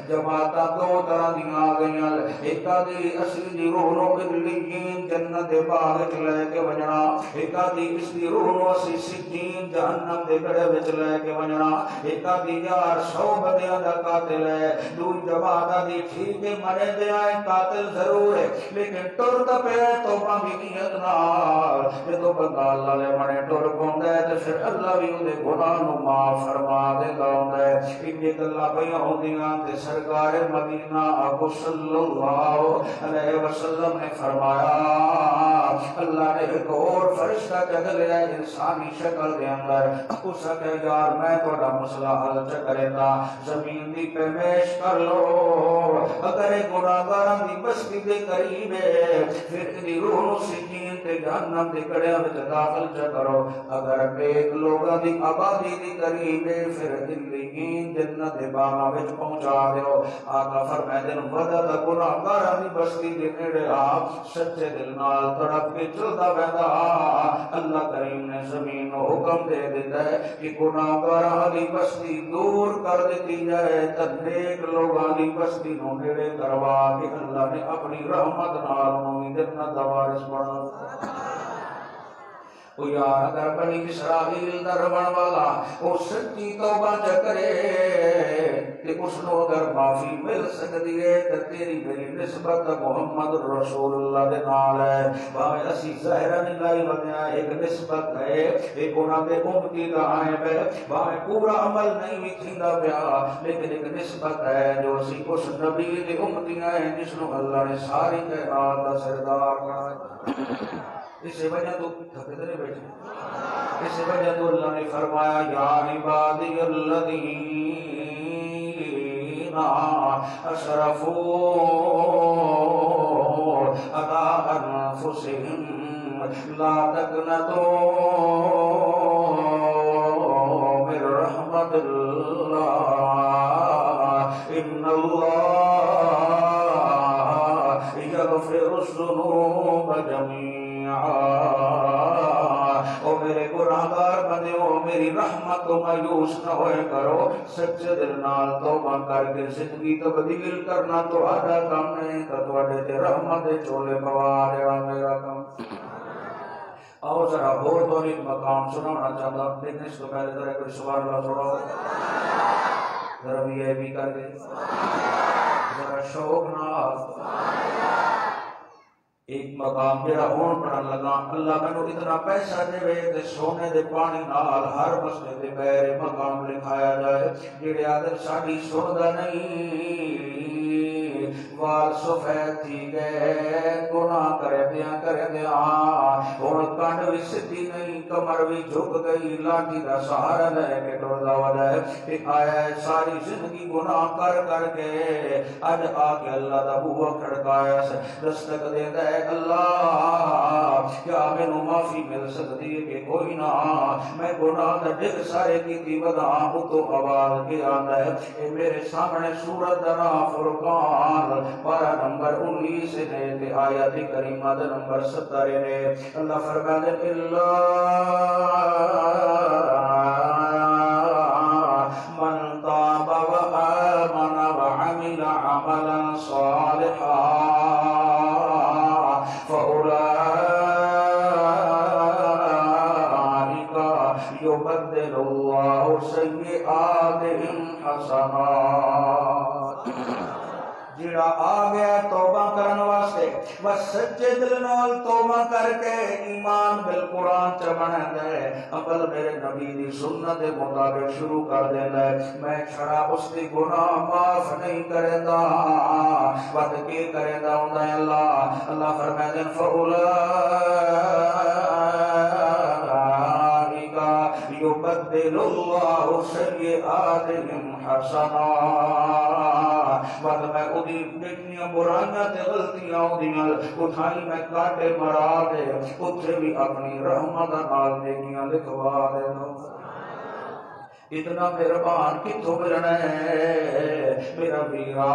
جماعتاں دو طرح دیاں آ گئیاں، ایک آدھی اصلی دی روح نو علیین جنت دے باغ وچ لے کے ونجنا، ایک آدھی اس دی روح نو اسی سجین جہنم دے گڑھے وچ لے کے ونجنا، ایک آدھی یار 100 بندیاں دا قاتل ہے، دوئی جماعت آدھی ٹھیک ہے مرے دے آئے قاتل ضرور ہے لیکن ٹر دا پہ توبہ بھی نیت نال، جدو بندہ اللہ لے منے ٹر پوندا ہے تے پھر اللہ بھی اودے گناہ نو معاف فرما دیندا ہوندا ہے۔ انجے گلاں پیاں ہوندیاں تے سرکار مدینہ ابو صلی اللہ علیہ وسلم نے فرمایا اللہ نے ایک اور فرشتہ چک لیا انسانی شکل دے اندر، اس کہ یار میں تھوڑا مسئلہ حل چکرتا، زمین دی پیمائش کر لو، اگر گناہگاراں دی بستی دے قریب ہے پھر دی روح نو سجین تے جہنم دے کڑیاں وچ داخل چ کرو، اگر نیک لوگاں دی آبادی دی قریب ہے پھر علیین جنت دے باغاں وچ پہنچا دیو۔ آقا فرماتے ہیں وجد گناہگاراں دی بستی دے نیڑے آ سچے دل نال تڑپ کے چلدا ویندا، اللہ کریم نے زمین نو حکم دے دیتا ہے کہ گناہگاراں دی بستی دور کر دیتی جائے تے نیک لوگاں دی بستی نو نیڑے کروا کے اللہ نے اپنی رحمت نال انہوں جنت دا وارث بنا۔ او یار اگر بنی اسرائیل دا رون والا او سچی توبہ کرے تے اس نو اگر معافی مل سکتی ہے تے تیری میری نسبت محمد رسول اللہ دے نال ہے، بھاویں اسی ظاہرا نہیں لائی بنیا ایک نسبت ہے، ایک انہاں دے امتی دا عیب ہے، بھاویں پورا عمل نہیں بھی تھیندا پیا لیکن ایک نسبت ہے جو اسی اس نبی دے امتی ہیں جس نو اللہ نے ساری کائنات دا سردار بنایا۔ اس وجہ تو تھکتے نہیں بیٹھے، اس وجہ تو اللہ نے فرمایا یا عبادی الذین اسرفوا علی انفسہم لا تقنطوا من رحمت اللہ ان اللہ یغفر الذنوب جميعا۔ او میرے گناہگار بندیو میری رحمت کو مایوس نہ ہوئے کرو، سچے دل نال توبہ کر کے زندگی تبدیل کرنا تو آدھا کام نہیں تو تواڈے تے رحمت دے چولے پوا دینا میرا کام۔ آؤ ذرا اور دو ایک مقام سنانا چاہتا ہوں لیکن اس کو پہلے ذرا کوئی سبحان اللہ چھوڑو، ذرا بھی یہ بھی کر کے ذرا شوق نہ ایک مقام جڑا ہون پڑھن لگا اللہ مینوں اتنا پیسہ دے تے سونے دے پانی نال ہر مسجد دے پیر مقام لکھایا جائے، جڑے آدر ساڈی سندا نہیں وال سفید تھی گئے گناہ کرے دیا ہن کنڈ بھی سدھی نہیں کمر بھی جھک گئی لاٹھی دا سہارا لے کے ٹردا ودا ہے آیا ساری زندگی گناہ کر کے اج آ کے اللہ دا بوہا کھڑکایا دستک دیندا ہے اللہ کیا مینوں معافی مل سکتی ہے کہ کوئی نہ میں گناہ دا ڈگ سارے کیتی ودا تو آواز کے آندا ہے اے میرے سامنے سورت دا نام فرقان پارہ نمبر 19 نے تے آیت کریمہ دا نمبر 17 نے اللہ فرماتے من تاب وآمن وعمل عملا صالحا يبدل الله سيئاتهم حسنات۔ جڑا آ گیا توبہ کرن واسطے بس سچے دل نال توبہ کر کے ایمان بالقرآن چ بندا ہے عمل میرے نبی دی سنت دے مطابق شروع کر دیندا ہے، میں چھڑا اس دی گناہ معاف نہیں کردا ود کے کردا ہوندا ہے اللہ فرماتے ہیں يبدل الله سيئاتهم حسنات، ود میں اودی نیکیاں برائیاں تے غلطیاں اودیاں اٹھائی میں کاٹے مرا دے اوتھے بھی اپنی رحمت نال نیکیاں لکھوا دے دو۔ اتنا مہربان کتوں ملنا ہے میرا ویرا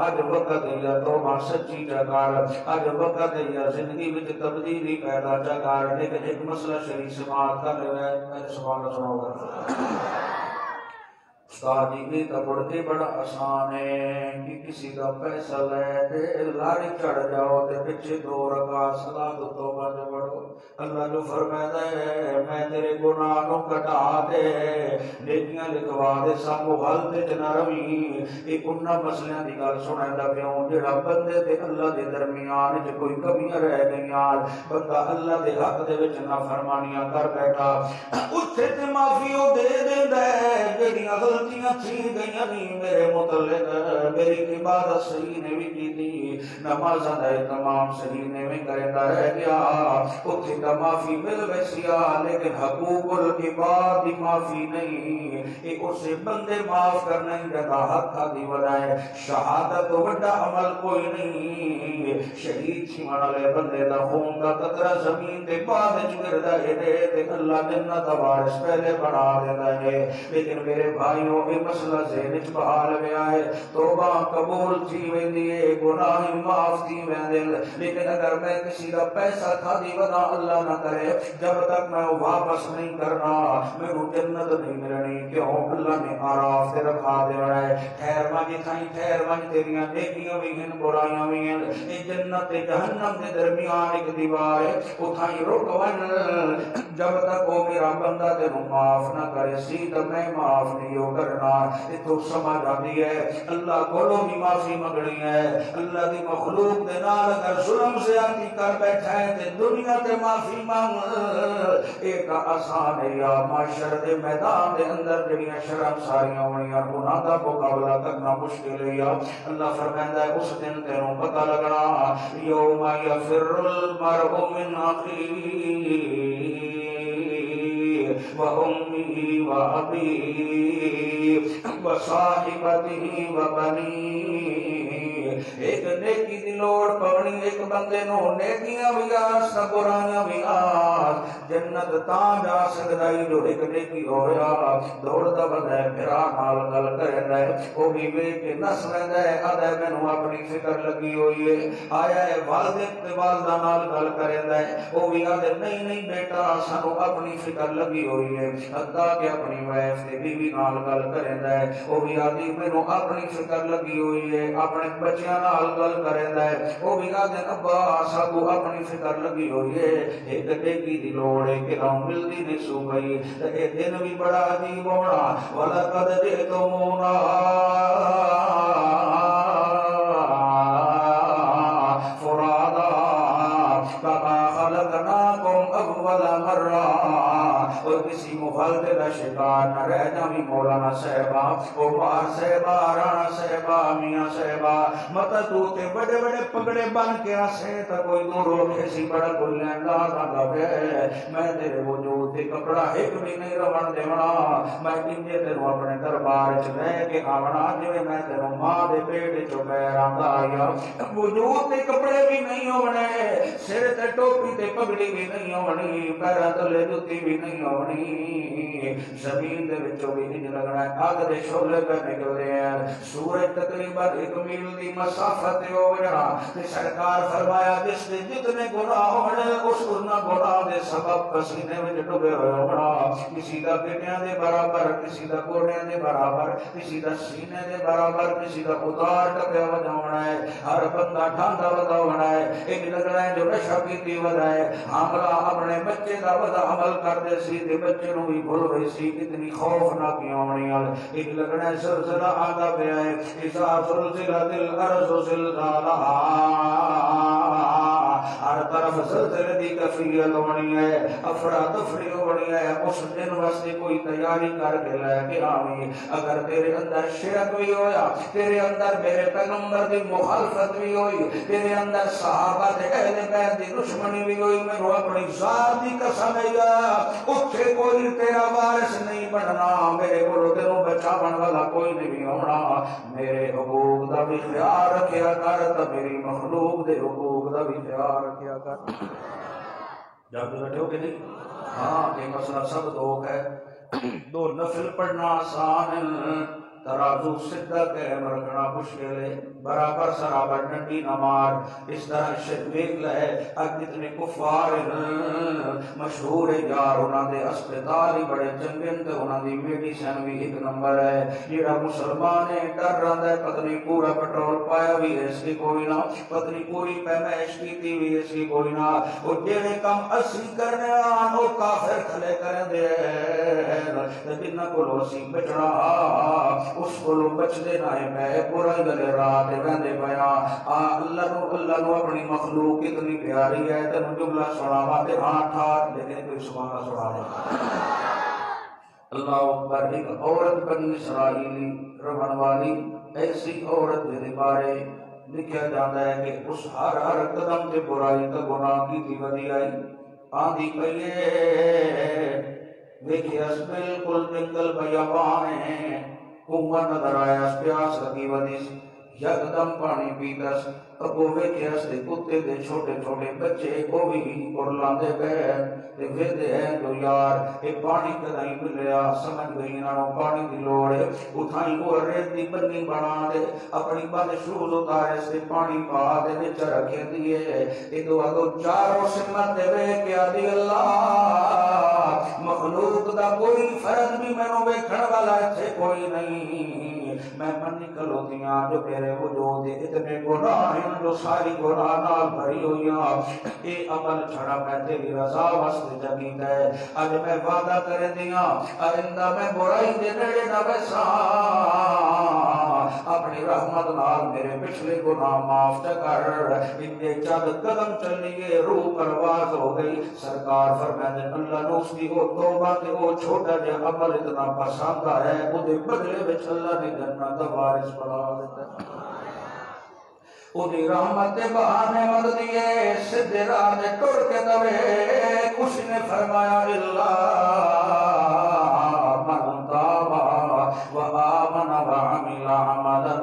اج وقت یا توبہ سچی جگار اج وقت یا زندگی وچ تبدیلی پیدا جگار لیکن ایک مسئلہ شریف سماعت کر لے میں سوال سناؤں گا۔ استاد جی کا پڑھتے بڑا آسان ہے کہ کسی کا پیسہ لے دے لاری چڑھ جاؤ تے پیچھے 2 رکعت صلاۃ توبہ جو پڑھو اللہ جو فرماتا ہے میں تیرے گناہ نو کٹا دے نیکیاں لکھوا دے سب غلط تے نہ روی ایک انہاں مسئلے دی گل سناوندا پیوں جڑا بندے تے اللہ دے درمیان وچ کوئی کمیاں رہ گئیاں بندہ اللہ دے حق دے وچ نافرمانیاں کر بیٹھا اوتھے تے معافی او دے دیندا ہے جڑیاں غلطیاں تھی گئیاں نہیں میرے متعلق میری عبادت صحیح نہیں کی تھی نمازاں دا تمام سہینے میں کرتا رہ گیا اتھے کا معافی مل ویسیا لیکن حقوق العباد دی معافی نہیں ایک اسے بندے معاف کرنے جگہ حق دی ودائے شہادت وڈا عمل کوئی نہیں شہید چھیمان لے بندے دا خون کا قطرہ زمین دے بعد چگر دا دے تے اللہ جنت وارث پہلے بنا دیتا ہے لیکن میرے بھائیوں یہ مسئلہ ذہن بحال میں آئے توبہ قبول تھی ویندیے گناہ معاف تھی ویندل لیکن اگر میں کسی کا پیسہ کھا دی ودا اللہ نہ کرے جب تک میں واپس نہیں کرنا میں وہ جنت نہیں ملنی کیوں اللہ نے آراف سے رکھا دے رہا ہے ٹھہر مانجی تھائیں ٹھہر مانجی تیریاں نیکیاں بھی ہیں برائیاں بھی ہیں یہ جنت جہنم کے درمیان ایک دیوار ہے اتھائیں رک ون جب تک وہ میرا بندہ تینوں معاف نہ کرے سی تو میں معاف نہیں ہو کرنا یہ تو سمجھ آتی ہے اللہ کو بھی معافی مگنی ہے اللہ دی مخلوق دے نال اگر ظلم سے آتی کر بیٹھا ہے تے دنیا تے معافی مانگ ایک آسان ہے یا معاشر دے میدان دے اندر جڑیاں شرم ساریاں ہونیاں گناہ دا مقابلہ کرنا مشکل ہے یا اللہ فرمائندہ ہے اس دن تینوں پتہ لگنا یوم یفر المرء من اخیہ وَأُمِّهِ وَأَبِيهِ وَصَاحِبَتِهِ وَبَنِيهِ ایک نیکی دی لوڑ پونی ایک بندے نو نیکیاں بھی آس نہ برائیاں بھی آس جنت تاں جا سکدائی جو ایک نیکی ہویا دوڑ دا بندہ پھرا نال گل کردا ہے او بھی وے کے نس رہندا ہے آدھا مینوں اپنی فکر لگی ہوئی ہے آیا ہے والد تے والدہ نال گل کردا ہے او بھی آدھے نہیں بیٹا سانو اپنی فکر لگی ہوئی ہے حتیٰ کہ اپنی وائف تے بیوی نال گل کردا ہے او بھی آدھی مینوں اپنی فکر لگی ہوئی ہے اپنے بچیاں نال گل کردا ہے او بھی آدھے ابا سانو اپنی فکر لگی ہوئی ہے ایک نیکی دی لوڑ ہے کہ نہ ملدی نہیں سو گئی تے اے دن بھی بڑا عجیب ہونا وَلَقَدْ جِئْتُمُونَا فُرَادَا كَمَا خَلَقْنَاكُمْ أَوَّلَ مَرَّةٍ اور کسی مغالطے کا شکار نہ رہ جاوی مولانا صاحبہ عمر صاحبہ رانا صاحبہ میاں صاحبہ مطلب تو تے بڑے بڑے پگڑے بن کے آسے تا کوئی دورو کسی بڑا کوئی لینڈا رہا گا میں تیرے وجود تے کپڑا ایک بھی نہیں روان دیونا میں کنجے تیروں اپنے دربار چلے کے آونا جو میں تیروں ماں دے پیٹ چو بیران دا آیا وجود تے کپڑے بھی نہیں ہونے سر تے ٹوپی تے پگڑی بھی نہیں ہونی پیرہ تلے جوتی بھی نہیں ہونی زمین دے وچوں بھی نہیں لگنا آگ دے شعلے پہ نکلے ہیں سورج تقریباً 1 میل دی مسافت ہو گیا تے سرکار فرمایا جس دے جتنے گناہ ہونے اس گناہ دے سبب پسینے وچ ڈوبے ہوئے ہونا کسی دا گھٹیاں دے برابر کسی دا گوڑیاں دے برابر کسی دا سینے دے برابر کسی دا اتار ٹپیا وجہ ہونا ہے ہر بندہ ڈھانڈا وجہ ہونا ہے ایک لگنا ہے جو نشہ پیتی وجہ ہے حاملہ اپنے بچے دا وجہ عمل کر دے سی دے بچے نو بھی بھول گئی سی اتنی خوف نہ کیا ہونی ایک لگنا ہے زلزلہ آگا پہ آئے اذا زلزلت الارض زلزالہا ہر طرف زلزلے دی کفیت ہونی ہے افراتفری ہونی ہے اس دن واسطے کوئی تیاری کر کے لے کے آوی اگر تیرے اندر شرک بھی ہویا تیرے اندر میرے پیغمبر دی مخالفت بھی ہوئی تیرے اندر صحابہ دے اہل بیت دی دشمنی بھی ہوئی میں رو اپنی ذات دی قسم ہے اتھے کوئی تیرا وارث نہیں بننا میرے کو تینوں بچاون والا کوئی نہیں ہونا میرے حقوق دا بھی خیال رکھیا کر تا میری مخلوق دے حقوق دا بھی خیال رکھیا کر جب بیٹھے ہو کہ نہیں ہاں یہ مسئلہ سب دوک ہے دو نفل پڑھنا آسان ترازو سدھا قائم رکھنا مشکل ہے برابر سرابر ڈنڈی نہ مار اس طرح شدویک لے اب جتنے کفار مشہور ہے یار انہاں دے اسپتال ہی بڑے چنگن تے انہاں دی میڈیسن بھی 1 نمبر ہے جیڑا مسلمان ہے ڈر رہندا ہے پتنی پورا پٹرول پایا بھی اس کی کوئی نہ پتنی پوری پیمائش کیتی بھی اس کی کوئی نہ وہ جڑے کام اسی کرنے آن وہ کافر کھلے کریں دے جنہ کو اسی بچنا اس کو بچ دینا ہے میں پورا گلے رات رہندے پیا اللہ نو اپنی مخلوق اتنی پیاری ہے تینوں جملہ سناواں تے ہاں ٹھار لیکن کوئی سبحان اللہ سناواں اللہ اکبر ایک عورت بنی اسرائیلی رہن والی ایسی عورت دے بارے لکھا جاتا ہے کہ اس ہر قدم سے برائی کا گناہ کی تھی ودی آئی آندھی پئیے دیکھیس بالکل جنگل بیابان ہے کنواں نظر آیا اس پیاس لگی ودیس یکدم پانی پیتس اگو ویکھیس دے کتے دے چھوٹے چھوٹے بچے کو بھی لاندے گئے تے ویدے ہیں جو یار اے پانی کدائی ملیا سمجھ گئی انہوں پانی دی لوڑ ہے اٹھائی وہ ریت دی بنی بنا دے اپنی بند شوز اتارے سے پانی پا دے وچ رکھے دیئے ادو اگو چاروں سمت دے وے کیا دی اللہ مخلوق دا کوئی فرد بھی میں نو ویکھن والا تھے کوئی نہیں میں من نکل ہوتیاں جو میرے وجود اتنے گناہ ہیں جو ساری گناہ نال بھری ہوئیاں اے عمل چھڑا میں تیری رضا واسطے جگید ہے آج میں وعدہ کر دیا آئندہ میں برائی دے نیڑے نہ بیسا اپنی رحمت نال میرے پچھلے گناہ معاف کر اندے چند قدم چلیے روح پرواز ہو گئی سرکار فرمائے اللہ نے اس کی وہ توبہ کہ وہ چھوٹا جا عمل اتنا پسند ہے مجھے بدلے بچ اللہ نے جنت وارث بنا دیتا ہے اُدھی رحمت بہانے مد دیئے سدھے راہ ٹر کے دوے کچھ نے فرمایا اللہ من تابا وآمن وعمل عملا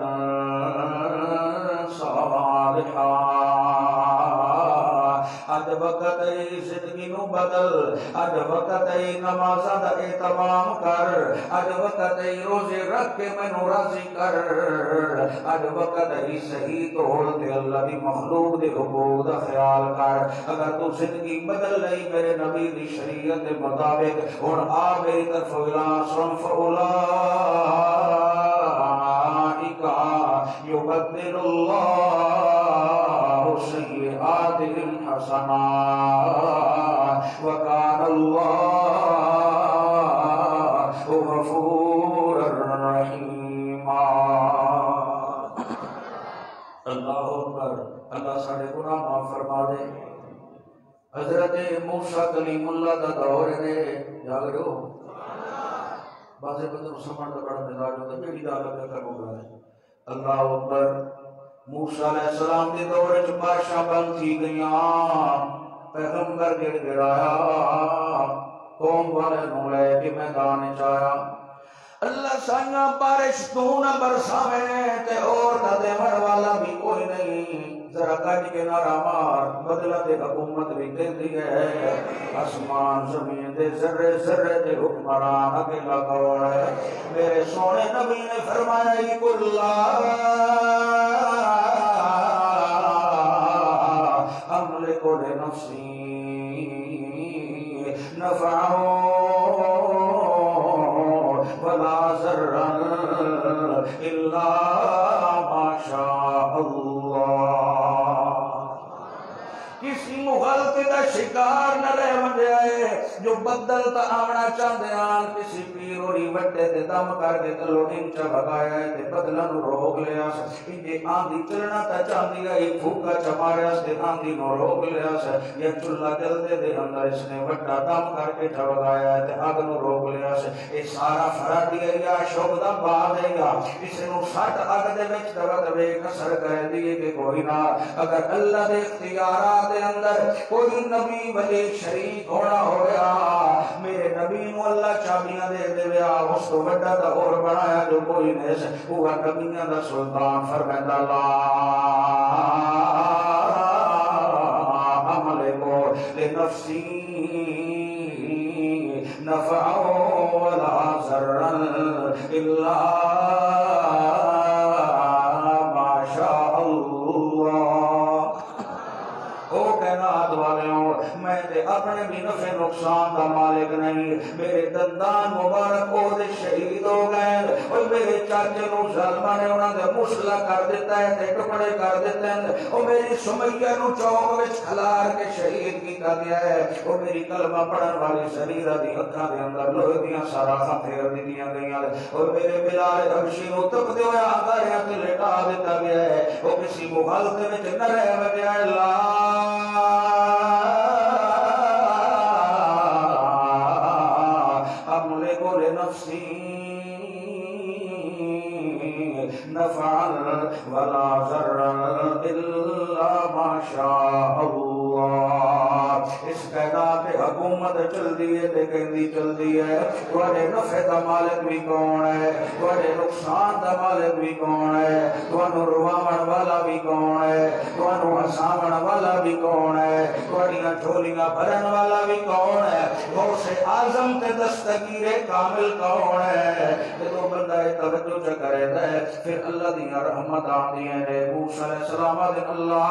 صالحا آج وقت ای زندگی نو بدل آج وقت ای نمازہ دا اعتمام کر آج وقت ای روزے رکھ کے میں نو راضی کر آج وقت ای صحیح توڑ دے اللہ دی مخلوق دے حقوق دا خیال کر اگر تو زندگی بدل لئی میرے نبی دی شریعت دے مطابق اور آ میری طرف اعلان سن فَأُولَٰئِكَ يُبَدِّلُ اللَّهُ سَيِّئَاتِهِمْ حَسَنَاتٍ وَكَانَ اللَّهُ غَفُورًا رَحِيمًا اللہ اکبر اللہ سارے گناہ معاف فرما دے حضرت موسیٰ کلیم اللہ دا دور دے جاگ رہے ہو بازے بدر سمجھ دا بڑا مزاج ہوتا ہے میری دعوت کا کرو گا ہے اللہ اکبر موسیٰ علیہ السلام کے دور بادشاہ بند تھی گئیاں پیغمبر گڑ گڑایا قوم والے نولے کے میدان چایا اللہ سائیاں بارش تو نہ برساویں تے اور نہ دیون والا بھی کوئی نہیں ذرا کج کے نعرہ مار بدلہ دے حکومت بھی کہتی ہے آسمان زمین دے ذرے ذرے دے حکمران اکیلا کون ہے میرے سونے نبی نے فرمایا املک لنفسی نفعہ ولا ضرا الا ما شاء اللہ کسی مغلطی دا شکار نہ رہ جائے جو بدل تا آمنا چاندے آن کسی پیروڑی وڈے تے دم کر کے تلوڑین چا بھگایا ہے تے بدلن روک لیا سا انجے آندھی چلنا تا چاندی گئی پھوکا چماریا سے آندھی نو روک لیا سا یا چلہ جلدے دے اندر اس نے وڈا دم کر کے چا بھگایا ہے تے آگ نو روک لیا سا اے سارا فرا دیا یا شوق دا با دے گا اسے نو ساٹھ آگ دے وچ دوت بے کسر کر دیئے کہ کوئی نہ اگر اللہ دے اختیارات دے اندر کوئی نبی ولی شریک ہونا ہو گیا میرے نبی نو اللہ چابیاں دے دے ویا اس کو وڈا دا اور بنایا جو کوئی نہیں سے ہوا نبیاں دا سلطان فرمائندہ اللہ عمل کو لنفسی نفع ولا ضرا الا ما شاء اللہ او کائنات والے ہوں میں تے اپنے بھی نفع نقصان دا مالک نہیں میرے دندان مبارک او دے شہید ہو گئے اور میرے چاچے نو ظالمہ نے انہاں دے مسئلہ کر دیتا ہے تے ٹکڑے کر دیتے ہیں اور میری سمیہ نو چوک وچ کھلار کے شہید کیتا گیا ہے اور میری کلمہ پڑھن والی شریرہ دی اکھاں دے اندر لوہے دیاں ساراخاں پھیر دیاں گئیاں اور میرے بلال حبشی نو تپدے ہوئے آنگاریاں تے لٹا دیتا گیا ہے وہ کسی مغالطے وچ نہ رہ گیا اللہ املک لنفسی نفعا ولا ضرا شاء اللہ۔ اس کائنات حکومت چل دی ہے تے کہندی چل دی ہے تواڈے نفع دا مالک بھی کون ہے، تواڈے نقصان دا مالک بھی کون ہے، تانوں رواون والا بھی کون ہے، تانوں ہساون والا بھی کون ہے، تواڈیاں جھولیاں بھرن والا بھی کون ہے، غوث اعظم تے دستگیر کامل کون ہے۔ جدوں بندہ توجہ چ کرے تے پھر اللہ دی رحمت آندی ہے۔ موسیٰ علیہ السلام دے اللہ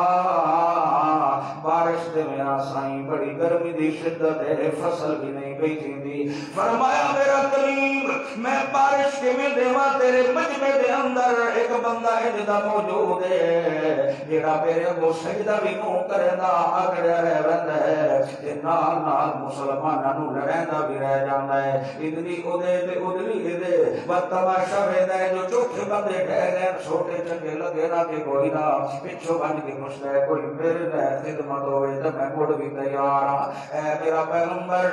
بارش دے میرا سائیں بڑی گرمی دی شدت ہے، فصل بھی نہیں پئی تھیندی، فرمایا میرا کلیم میں بارش کے میں دیواں تیرے مجمع دے اندر ایک بندہ اجدا موجود ہے جڑا میرے کو سجدہ بھی نو کردا اگڑا رہ ویندا ہے تے نال نال مسلماناں نو لڑیندا بھی رہ جاندا ہے۔ ادلی اودے تے ادلی ادے تماشا ویندا ہے جو چوکھے بندے ٹھہر گئے چھوٹے چنگے لگے نہ کہ کوئی نہ پچھو بن کے پوچھتا ہے کوئی میرے لئے خدمت ہوئے تو میں مڑ بھی تیار ہاں۔ اے میرا پیغمبر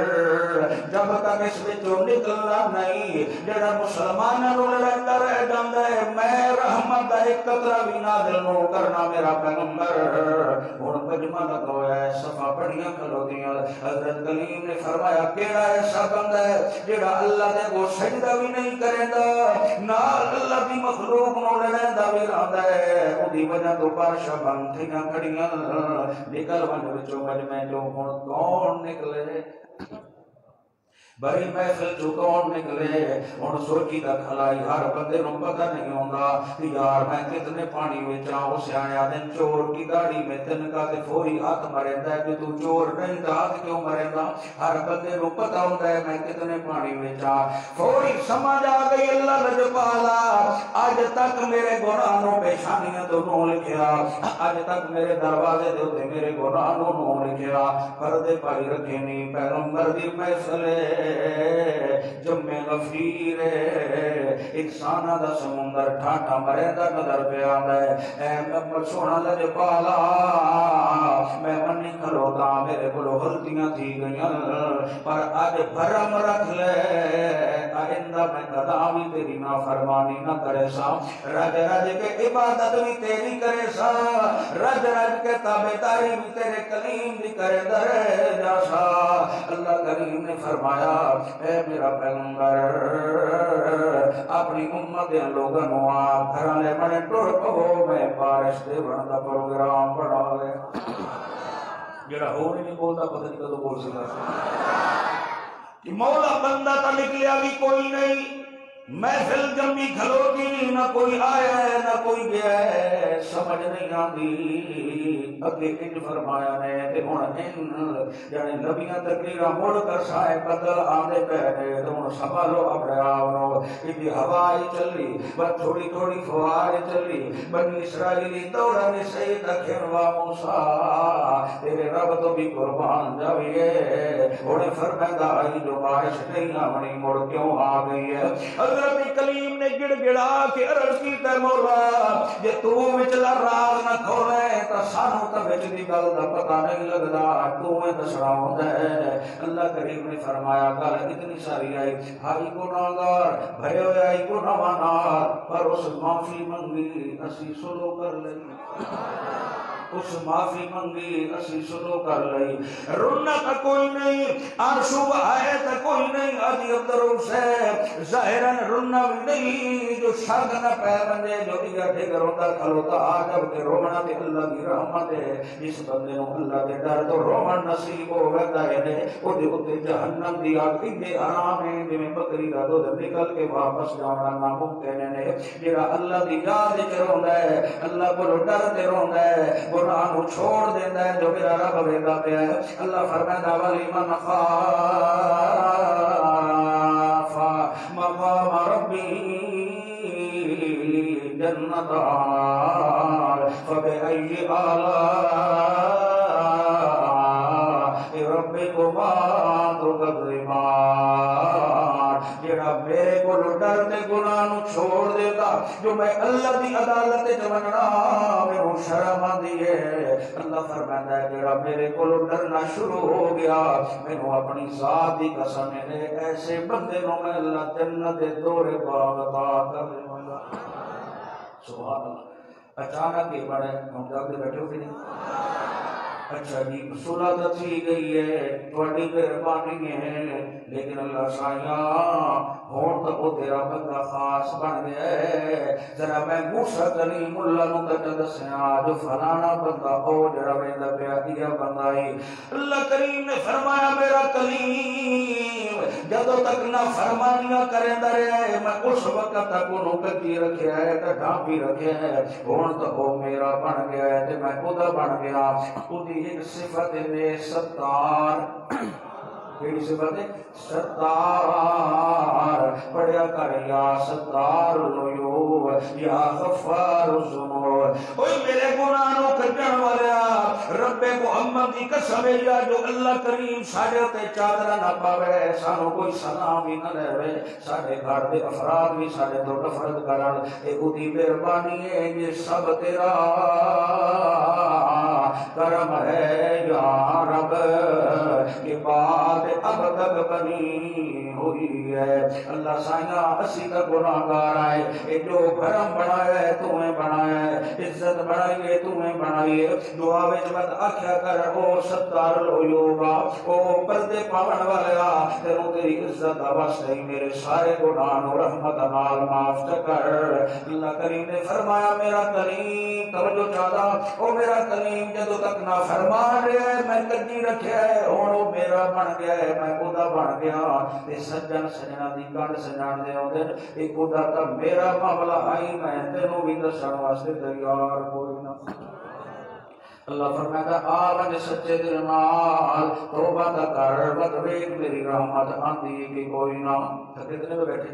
جب تک اس وچوں نکلنا نہیں جڑا مسلماناں نو لڑندا رہ جاندا ہے میں رحمت دا ایک قطرہ بھی نازل نہ کرنا میرا پیغمبر۔ ہن مجمع لگا ہوا ہے صفا بڑیاں کھلوتیاں، حضرت کلیم نے فرمایا کیڑا ایسا بندہ ہے جڑا اللہ دے کو سجدہ بھی نہیں کریندا نال اللہ دی مخلوق نو لڑیندا بھی رہندا ہے، اودی وجہ تو بارشاں بند تھیاں کھڑیاں نکل ون وچوں مجمع چوں ہن کون نکلے بڑی محفل جو کون نکلے ہن سوچی دا کھلائی ہر بندے نو پتہ نہیں ہوندا یار میں کتنے پانی وچ آں سیاںے دن چور کی داڑھی میں تنکا تے فوری ہاتھ مریندا ہے کہ تو چور نہیں تے ہاتھ کیوں مریندا، ہر بندے نو پتہ ہوندا ہے میں کتنے پانی وچ آں، فوری سمجھ آ گئی اللہ لجپالا اج تک میرے گناہ نو پیشانیاں تو نو لکھیا، اج تک میرے دروازے دے اوتے میرے گناہ نو لکھیا، پردے پائی رکھے نہیں پیغمبر دی محفل جمع غفیر انسانہ دا سمندر ٹھاٹا مرے دا نظر پہ آندا ہے۔ اے محمد سونا لجپالا میں منی کھلوتا میرے کو غلطیاں تھی گئیاں پر آج بھرم رکھ لے آئندہ میں قدا بھی تیری نافرمانی نہ کرے سا، رج رج کے عبادت بھی تیری کرے سا، رج رج کے تابعداری بھی تیرے کلیم بھی کرے در جاسا۔ اللہ کریم نے فرمایا اے میرا پیغمبر اپنی امت دے لوگاں نو آپ گھراں بڑے ٹر پو میں بارش دے بن دا پروگرام بنا لے جڑا ہو نہیں بولتا پتہ نہیں کدوں بول سکتا کہ مولا بندہ تا نکلیا بھی کوئی نہیں، محفل جمی کھلوتی نہیں، نہ کوئی آیا ہے نہ کوئی گیا ہے، سمجھ نہیں آندی اگے انج فرمایا نے تے ہن جانے نبیاں تقریراں مڑ کر سائے بدل آندے پے نے تے ہن سنبھالو اپنے آپ نو، کہ ہوا ہی چلی بس تھوڑی تھوڑی فوار چلی، بنی اسرائیلی دوڑا نے سید کھنوا موسیٰ تیرے رب تو بھی قربان جاویے، انہیں فرمایا آئی جو بارش نہیں آمنی مڑ کیوں آ گئی ہے۔ حضرت کلیم نے گڑ گڑا کے عرض کی تے مولا جے تو وچلا راز نہ کھولے تا سانو تا وچ دی گل دا پتہ نہیں لگدا، تو میں دسنا ہوندا ہے۔ اللہ کریم نے فرمایا گل اتنی ساری آئی ہائی گناہگار بھرے ہوئے آئی گناہاں نال پر اس معافی منگی اسی سلو کر لئی، اس معافی منگی اسی سلو کر لئی، رونا تا کوئی نہیں عرشو آئے تا کوئی نہیں آدھی ابدروں سے ظاہراً رونا بھی نہیں جو شرک نہ پہ بندے جو دیا ٹھیک روندہ کھلوتا آجب کے رومنا تے اللہ کی رحمت ہے، جس بندے نو اللہ کے ڈر تو رومن نصیب ہو ویدہ ہے او دے اتے جہنم دی آگ دے آرام ہے جو میں بکری دا دو در نکل کے واپس جانا ناممکن ہے، جیرا اللہ دی یاد کے روندہ ہے اللہ کو ڈر تے روندہ ہے گناہ نو چھوڑ دیندہ ہے جو میرا رب ویدہ پہ ہے۔ اللہ فرمائدہ ولی من خاف مقام ربی جنتان فبأي آلاء ربكما تكذبان، جڑا میرے کو ڈر تے گناہ نو چھوڑ دیتا جو میں اللہ دی عدالت تے مننا میرے شرم آندی ہے، اللہ فرماتا ہے جڑا میرے کو ڈرنا شروع ہو گیا میرے اپنی ذات دی قسم ہے ایسے بندے نو میں اللہ جنت دے دورے باغ عطا کر دوں گا۔ سبحان اللہ۔ اچانک یہ بڑے ہم جاتے بیٹھے ہو کہ نہیں اچھا جی صلح تو تھی گئی ہے تھوڑی مہربانی ہے لیکن اللہ سائیاں ہون تو وہ تیرا بندہ خاص بن گیا ہے ذرا میں موسیٰ کلیم اللہ نو دسیا جو فلانا بندہ ہو جڑا ویندا پیا دیا بندہ ہی اللہ کریم نے فرمایا میرا کلیم جدو تک نہ فرمانیاں کریندا رہیا ہے میں اس وقت تک انہوں کجی رکھیا ہے تے ڈھانپی رکھیا ہے ہون تو وہ میرا بن گیا ہے تے میں خدا بن گیا خودی ایک صفت میں ستار کیڑی صفت ہے ستار پڑھیا کر یا ستار العیوب یا غفار الذنوب اوے میرے گناہ نو کڈن والا رب محمد دی قسم ہے جو اللہ کریم ساڈے تے چادر نہ پاوے سانو کوئی سلام بھی نہ لے ساڈے گھر دے افراد بھی ساڈے تو نفرت کرن اے اودی مہربانی ہے یہ سب تیرا کرم ہے یا رب یہ بات اب تک بنی ہوئی ہے اللہ سائنہ اسی کا گناہگار آئے یہ جو بھرم بنایا ہے تمہیں بنایا ہے عزت بنائی ہے تمہیں بنائی ہے دعا وچ مت آکھیا کر او ستار العیوب او پردے پاون والا تینوں تیری عزت واسطے میرے سارے گناہ نو رحمت نال معاف کر اللہ کریم نے فرمایا میرا کلیم توجہ چاہتا او میرا کلیم جدو تک نہ فرمان رہے میں کجی رکھیا ہے ہن او میرا بن گیا ہے میں خدا بن گیا تے سجن سجنا دی گنڈ سجان دے اوندے اے خدا تا میرا معاملہ آئی میں تینوں بھی دسن واسطے تیار کوئی نہ اللہ فرماتا آج سچے دل نال توبہ دا کر بدویک میری رحمت آندی کہ کوئی نہ کتنے میں بیٹھے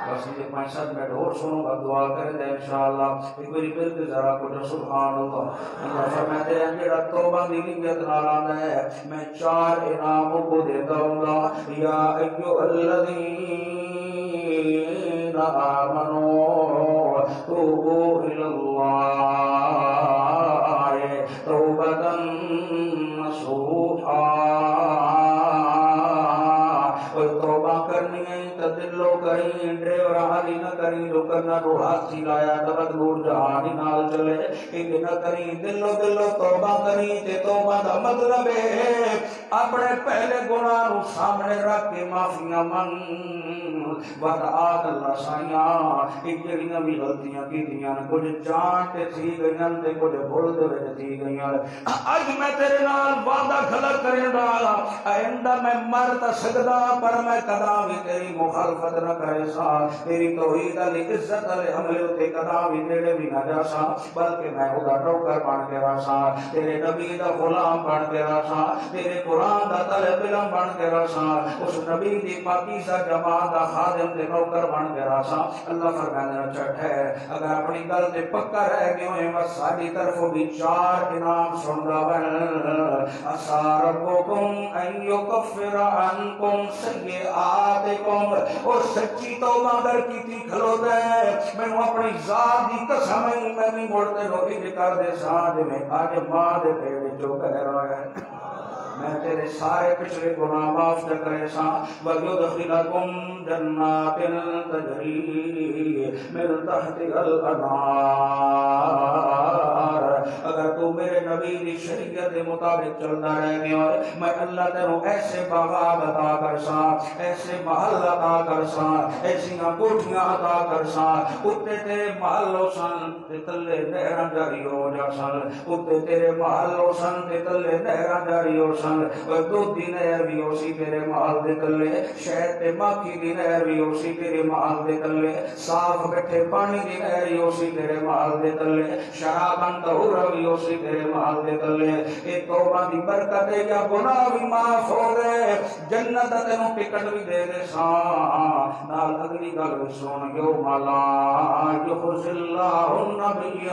بس یہ 5-7 منٹ اور سنو گا دعا کریں دے انشاءاللہ ایک بری ملتے ذرا کچھ سبحان اللہ اللہ فرماتے ہیں جڑا توبہ دی نیت نال آندا ہے میں 4 انعاموں کو دیتا ہوں گا یا ایھو الذین آمنوا توبوا الی اللہ توبۃ نصوحا توبہ کرنی ہے دلو کریں ڈریور حالی نہ کریں جو کرنا رو ہاتھ لایا تبت نور جہانی نال چلے کہ نہ کریں دلو توبہ کریں تے توبہ دا مطلب ہے اپنے پہلے گناہ نو سامنے رکھ کے معافیاں من وعد اللہ سائیاں ایک جڑیاں بھی غلطیاں کی دیاں کچھ جانتے تھی گئیاں تے کچھ بھول دے وچ تھی گئیاں اج میں تیرے نال وعدہ کھلا کریں گا آئندہ میں مر تا سکدا پر میں کدا بھی تیری مخالفت نہ کرے سا تیری توحید علی عزت علی حملے تے کدا بھی نیڑے بھی نہ جا سا بلکہ میں خدا نوکر بن کے رہا سا تیرے نبی دا غلام بن کے رہا سا تیرے قرآن دا طالب علم بن کے رہا سا اس نبی دی پاکیزہ جماعت دا خادم تے نوکر بن کے رہا سا اللہ فرمانے چٹ ہے اگر اپنی گل تے پکا رہ گئے ہوئے بس ساری طرف بھی 4 انعام سندا بن اساربکم ان یکفر عنکم سیئاتکم اور سچی توبہ در کی تھی کھلو دے میں اپنی ذات دی قسم میں نہیں مڑتے لو انج کر دے ساں میں آج ماں دے پیٹ جو کہہ رہا ہے میں تیرے سارے پچھلے گناہ معاف کرے سا وَيُدْخِلَكُمْ جَنَّاتٍ تَجْرِي مِن تَحْتِهَا الْأَنْهَارُ اگر تو میرے نبی دی شریعت مطابق چلتا رہ گیا میں اللہ تیروں ایسے باغات عطا کر سا ایسے محل عطا کر سا ایسی کوٹھیاں عطا کر سا اتے تیرے محل ہو سن تے تلے نہراں جاری ہو جا سن اتے تیرے محل ہو سن تے تلے نہراں جاری ہو سن دودھ دی نہر بھی ہو سی تیرے محل دے تلے شہد تے ماکھی دی نہر بھی ہو سی تیرے محل دے تلے صاف بیٹھے پانی دی نہر ہو سی تیرے محل دے تلے شراباں طہور بھی ہو سی تیرے محل دے تلے اے توبہ دی برکت ہے یا گناہ بھی معاف ہو گئے جنت تینوں ٹکٹ بھی دے دے سا نال اگلی گل بھی سن یوم لا یخزی اللہ النبی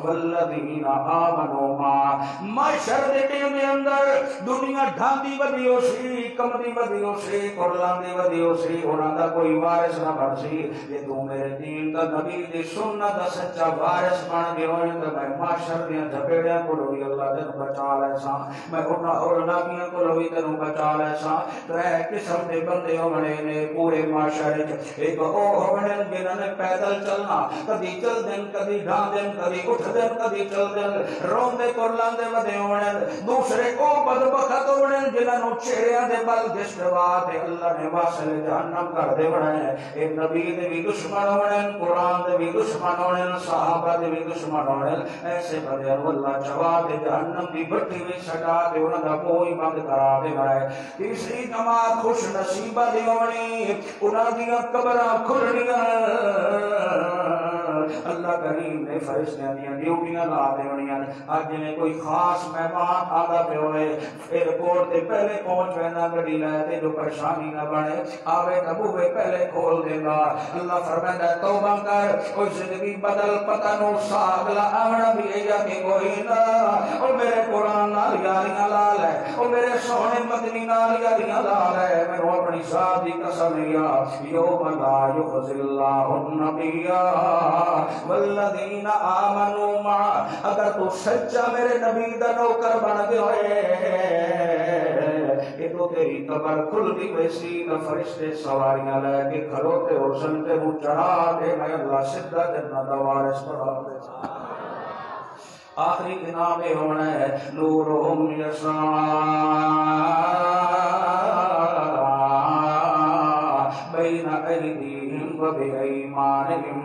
والذین آمنوا معہ معاشر دے ٹیم دے اندر دنیا ڈھاندی ودی ہو سی کمدی ودی ہو سی قرلاندی ودی ہو سی انہاں دا کوئی وارث نہ بن سی یہ تو میرے دین دا نبی دی سنت دا سچا وارث بن گئے ہوئے تو میں معاشر دیاں جھپیڑیاں کو لوی اللہ تینوں بچا لے سا میں انہاں اولادیاں کو لوی تینوں بچا لے سا ترے قسم دے بندے ہونے نے پورے معاشرے ایک او ہونے جنہاں نے پیدل چلنا کدی چل دن کدی ڈھان دن کدی اٹھ دن کدی چل دن روندے پر لاندے ودے ہونے دوسرے او بدبخت ہونے جنہوں چہریاں دے بل دشتوات اللہ نے واصل جہنم کر دے بڑھائے اے نبی دے بھی دشمن ہونے قرآن دے بھی دشمن ہونے صحابہ دے بھی دشمن ہونے ایسے بدے اللہ چوات جہنم دی بٹی بھی سٹا دے انہوں دا موئی بند کرا دے بڑھائے تیسری جماعت خوش نصیبہ دی ہونی انہوں دیاں قبرہ کھلنیاں اللہ کریم نے فرشتیاں دیاں ڈیوٹیاں لا دے ہونیاں آج میں کوئی خاص مہمان آدھا پہ ہوئے ایئرپورٹ تے پہلے پہنچ وینا گڑی لائے جو پریشانی نہ بنے آوے نبوے پہلے کھول دیں گا اللہ فرمائے توبہ کر کوئی زندگی بدل پتہ نو ساگلا آمنا بھی ایا کہ کوئی نہ اور میرے قرآن نال یاریاں لال ہے اور میرے سونے مدنی نال یاریاں لال ہے میں رو اپنی ذاتی قسم یا یوم لا یخزی اللہ النبی والذین آمنوا مع اگر تو سچا میرے نبی دا نوکر بن گئے ہوئے کہ تو تیری قبر کھل بھی ویسی نہ فرشتے سواریاں لے کے کھلوتے اور سنتے وہ چڑھا دے میں اللہ سدھا جنت وارث بنا دے آخری انعام ہونا ہے نورہم یسعا بین ایدیہم و بایمانہم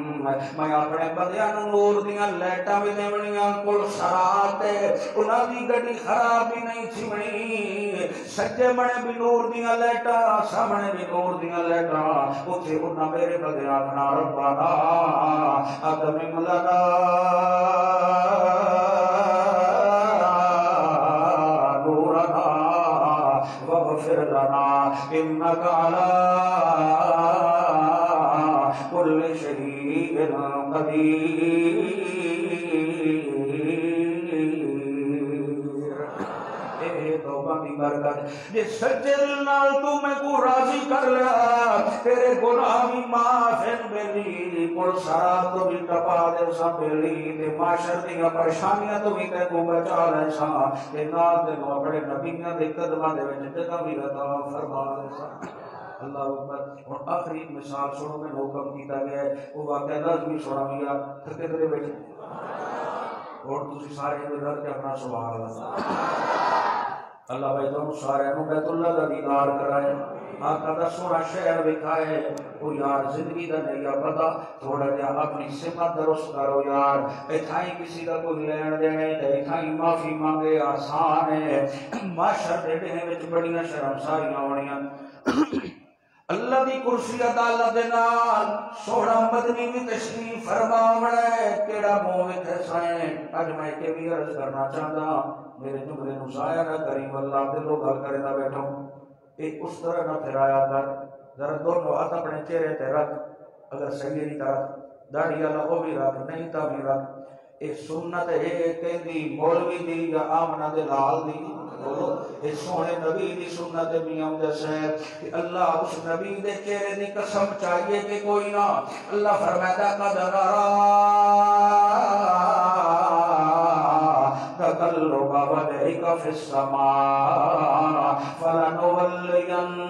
میں اپنے بندیاں نور دیاں لیٹاں بھی دیونیاں کل سراتے انہاں دی گڈی خراب بھی نہیں چمنی سجے بنے بھی نور دیاں لیٹاں سامنے بھی نور دیاں لیٹاں اتھے انہاں میرے بندیاں اپنا ربنا اتمم لنا نورنا واغفر لنا انک علی کل شیء قدیر توبہ دی برکت جس سچے دل نال تو میں کو راضی کر لیا تیرے گناہ بھی معاف ہیں بیلی پڑ سارا تو بھی ٹپا دے سا بیلی تے معاشر دیا پریشانیاں تو بھی تے کو بچا لے سا تے نال تے نو اپنے نبیاں دے قدمہ دے وچ جگہ بھی عطا فرما لے سا اللہ اکبر اور آخری مثال سنو میں حکم کیتا گیا ہے وہ واقعہ لازمی سنا گیا تھکے تیرے بیٹھے اور تسی سارے ادھر کے اپنا سبحان اللہ اللہ بھائی تم سارے نو بیت اللہ دا دیدار کرائے آقا دا سونا شہر دکھائے او یار زندگی دا نہیں پتا تھوڑا جا اپنی سمت درست کرو یار ایتھائی کسی دا کوئی لین دینے ایتھائی معافی مانگے آسان ہے معاشر دے دینے وچ بڑیاں شرم ساریاں ہونیاں اللہ دی کرسی عدالت نال سونا مدنی بھی تشریف فرماونا ہے کیڑا منہ وچ سائیں اج میں کہ بھی عرض کرنا چاہتا میرے جملے نو ضائع نہ کریں اللہ دلوں گل کرے نہ بیٹھو ایک اس طرح نہ پھرایا کر ذرا دونوں ہاتھ اپنے چہرے تے رکھ اگر صحیح نہیں رکھ داڑھی والا وہ بھی رکھ نہیں تا بھی رکھ ایک سنت ہے کہندی مولوی دی یا آمنہ دے لال دی اس سونے نبی دی سنت میاں دس ہے کہ اللہ اس نبی دے چہرے دی قسم چاہیے کہ کوئی نہ اللہ فرماتا قد نرا تقلب وجهك في السماء فلنولينك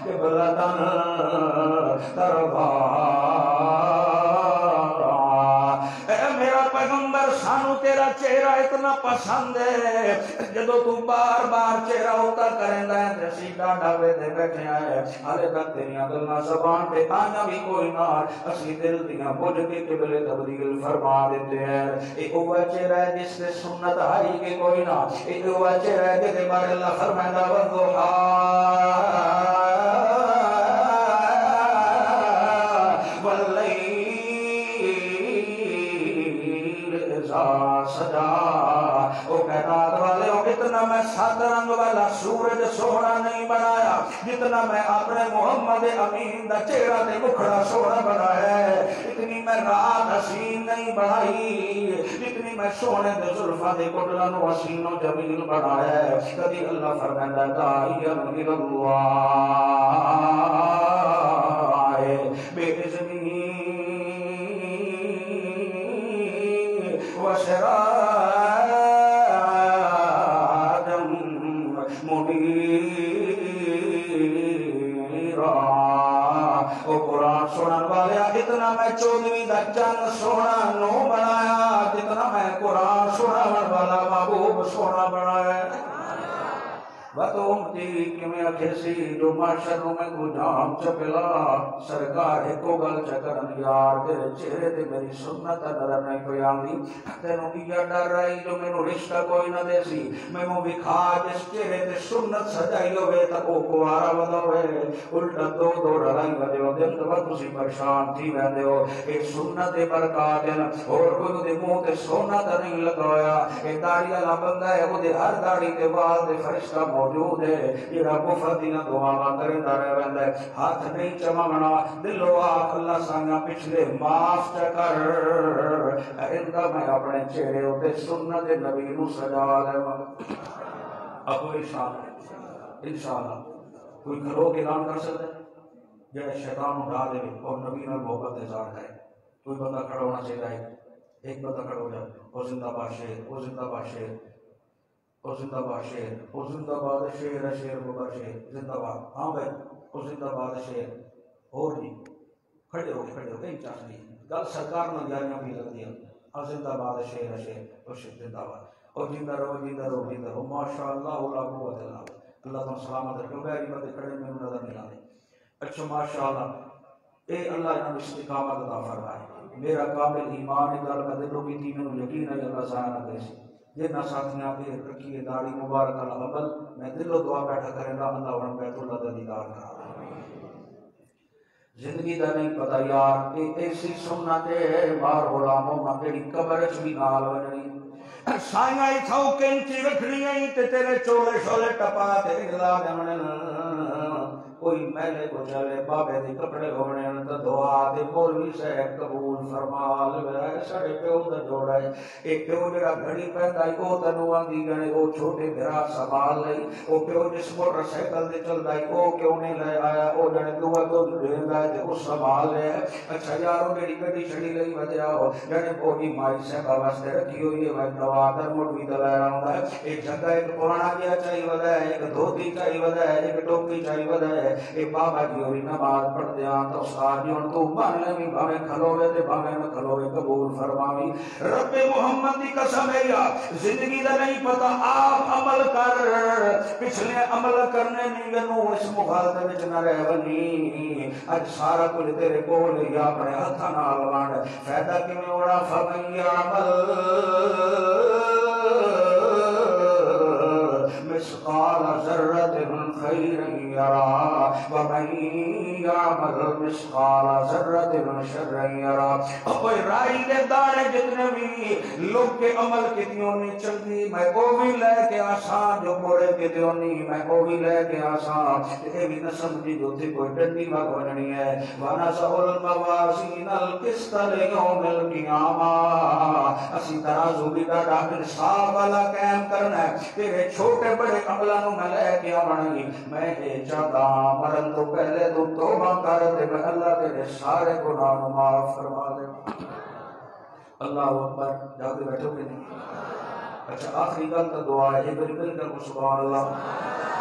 قبلة ترضاها میرا پیغمبر سانو تیرا چہرہ اتنا پسند ہے جدو تو بار بار چہرہ ہوتا کریندا ہے جسی ڈاڈا وے دے بیٹھے آئے ہلے تک تیریاں گلاں زبان تے آنا بھی کوئی نہ اسی دل دیاں بجھ کے قبلے تبدیل فرما دیتے ہیں ایک وہ چہرہ ہے جس سے سنت آئی کہ کوئی نہ ایک وہ چہرہ ہے کہ بار اللہ فرمائندا والضحا سجا او کائنات والے اتنا میں سات رنگ والا سورج سونا نہیں بنایا جتنا میں اپنے محمد امین دا چہرہ تے مکھڑا سونا بنایا ہے اتنی میں رات حسین نہیں بنائی جتنی میں سونے دے زلفاں دے کٹلا نو حسین و جمیل بنایا ہے کبھی اللہ فرماندا داعیا الی اللہ بے اذنی وسراجا منيرا او قرآن سنن والے اتنا میں 14ویں دا چند سونا امتی کہ میں اکھیسی جو معاشروں میں کو جام چپلا سرکار ایکو گل چکرن یار تیرے چہرے تے میری سنت نظر نہیں کوئی آندی تینوں کیا ڈر رہی جو میں نو رشتہ کوئی نہ دے سی میں مو بکھا جس چہرے تے سنت سجائی ہوئے تا کو کوارا ودا ہوئے الٹا دو رلائی ودے ہو دن تو وقت اسی پریشان تھی ویندے ہو ایک سنت برکات ہے اور کوئی دے منہ تے سونا تا نہیں لگایا ایک داڑی اللہ بندہ ہے وہ دے ہر داڑی تے بال دے فرشتہ موجود ہے یہ رب فردینا دعا کرے دارے ویندہ ہے ہاتھ نہیں چمانا دلو آخ اللہ سانگا پچھلے معاف چکر اندہ میں اپنے چہرے ہوتے سنت نبی نو سجا لے اب انشاءاللہ کوئی گھروں کے اعلان کر سکتا ہے جڑے شیطان اٹھا دے اور نبی نال محبت اظہار کرے کوئی بندہ کھڑا ہونا چاہیے ایک بندہ کھڑا ہو جائے وہ زندہ باد شیر وہ زندہ باد شیر وہ زندہ باد شیر وہ زندہ باد شیر ہے شیر وہ شیر زندہ باد ہاں بھائی وہ زندہ باد شیر اور جی کھڑے ہو کہیں چاہ نہیں گل سرکار نہ جائیاں بھی لگتی ہے ہاں زندہ باد شیر ہے شیر وہ شیر زندہ باد اور جندہ رہو ماشاء اللہ لا قوت الا باللہ اللہ تم سلامت رکھو میری بندے کھڑے میں نظر نہیں آتے اچھا ماشاء اللہ اے اللہ جناب استقامت عطا فرمائے میرا کامل ایمان گل کا دلوں کی تھی میں یقین ہے اللہ ضائع نہ کرے جنہ ساتھیاں کے رکھیے داڑھی مبارک اللہ عمل میں دلوں دعا بیٹھا کریں گا اللہ ورن بیت اللہ کا دیدار کرا زندگی دا نہیں پتا یار ایسی سنت ہے بار غلاموں میں میری قبر چ بھی نال ونجنی سائیاں تھو کینچی رکھنی آئی تے تیرے چولے شولے ٹپا تے گلا دے کوئی میلے کو چلے بابے دی کپڑے ہونے تو دعا دے مولوی صاحب قبول فرما لے ساڈے پیو دا جوڑا ہے ایک پیو جڑا گھڑی پیندا ہے او تینوں آندی گنے او چھوٹے بھرا سنبھال لئی او پیو جس موٹر سائیکل تے چلدا ہے او کیوں نہیں لے آیا او جڑے دعا تو دیندا ہے تے او سنبھال لے اچھا یارو میری گڈی چھڑی لئی وجہ ہو جڑے بوڈی مائی صاحب واسطے رکھی ہوئی ہے دوا در مڑوی دلا رہا ہے ایک جگہ ایک پرانا گیا چاہیے ودا ہے ایک دھوتی چاہیے ودا ہے ایک ٹوپی چاہیے ودا ہے اے بابا جی ہوئی نماز پڑھ دیا تو استاد جی ہن تو مان لے بھی بھاویں کھلوے تے بھاویں نہ کھلوے قبول فرماوی رب محمد دی قسم ہے یا زندگی دا نہیں پتہ آپ عمل کر پچھلے عمل کرنے نہیں گنو اس مخالفت وچ نہ رہ ونی اج سارا کچھ تیرے کول ہے اپنے ہتھاں نال وانڈ فائدہ کیویں ہونا فمن یعمل مثقال ذرة خيرا يرى ومن يعمل مثقال ذرة شرا يرى کوئی رائی دے دانے جتنے بھی لوگ کے عمل کتنیوں نے چلتی میں وہ بھی لے کے آسان جو پورے کتنیوں نہیں میں وہ بھی لے کے آسان یہ بھی نہ سمجھی جو تھی کوئی ڈنڈی میں بننی ہے وَنَزَعُ الْمَوَازِينَ الْقِسْطَ لِيَوْمِ الْقِيَامَةِ اسی ترازو بھی ڈاڈا انصاف والا قائم کرنا ہے تیرے چھوٹے بڑے عملوں میں لے کے آوانی میں یہ چاہتا مرن تو پہلے تو توبہ کر دے میں اللہ تیرے سارے گناہ معاف فرما دے اللہ اکبر جاتے بیٹھو گے نہیں اچھا آخری گل کا دعا ہے یہ بری بری کر سبحان اللہ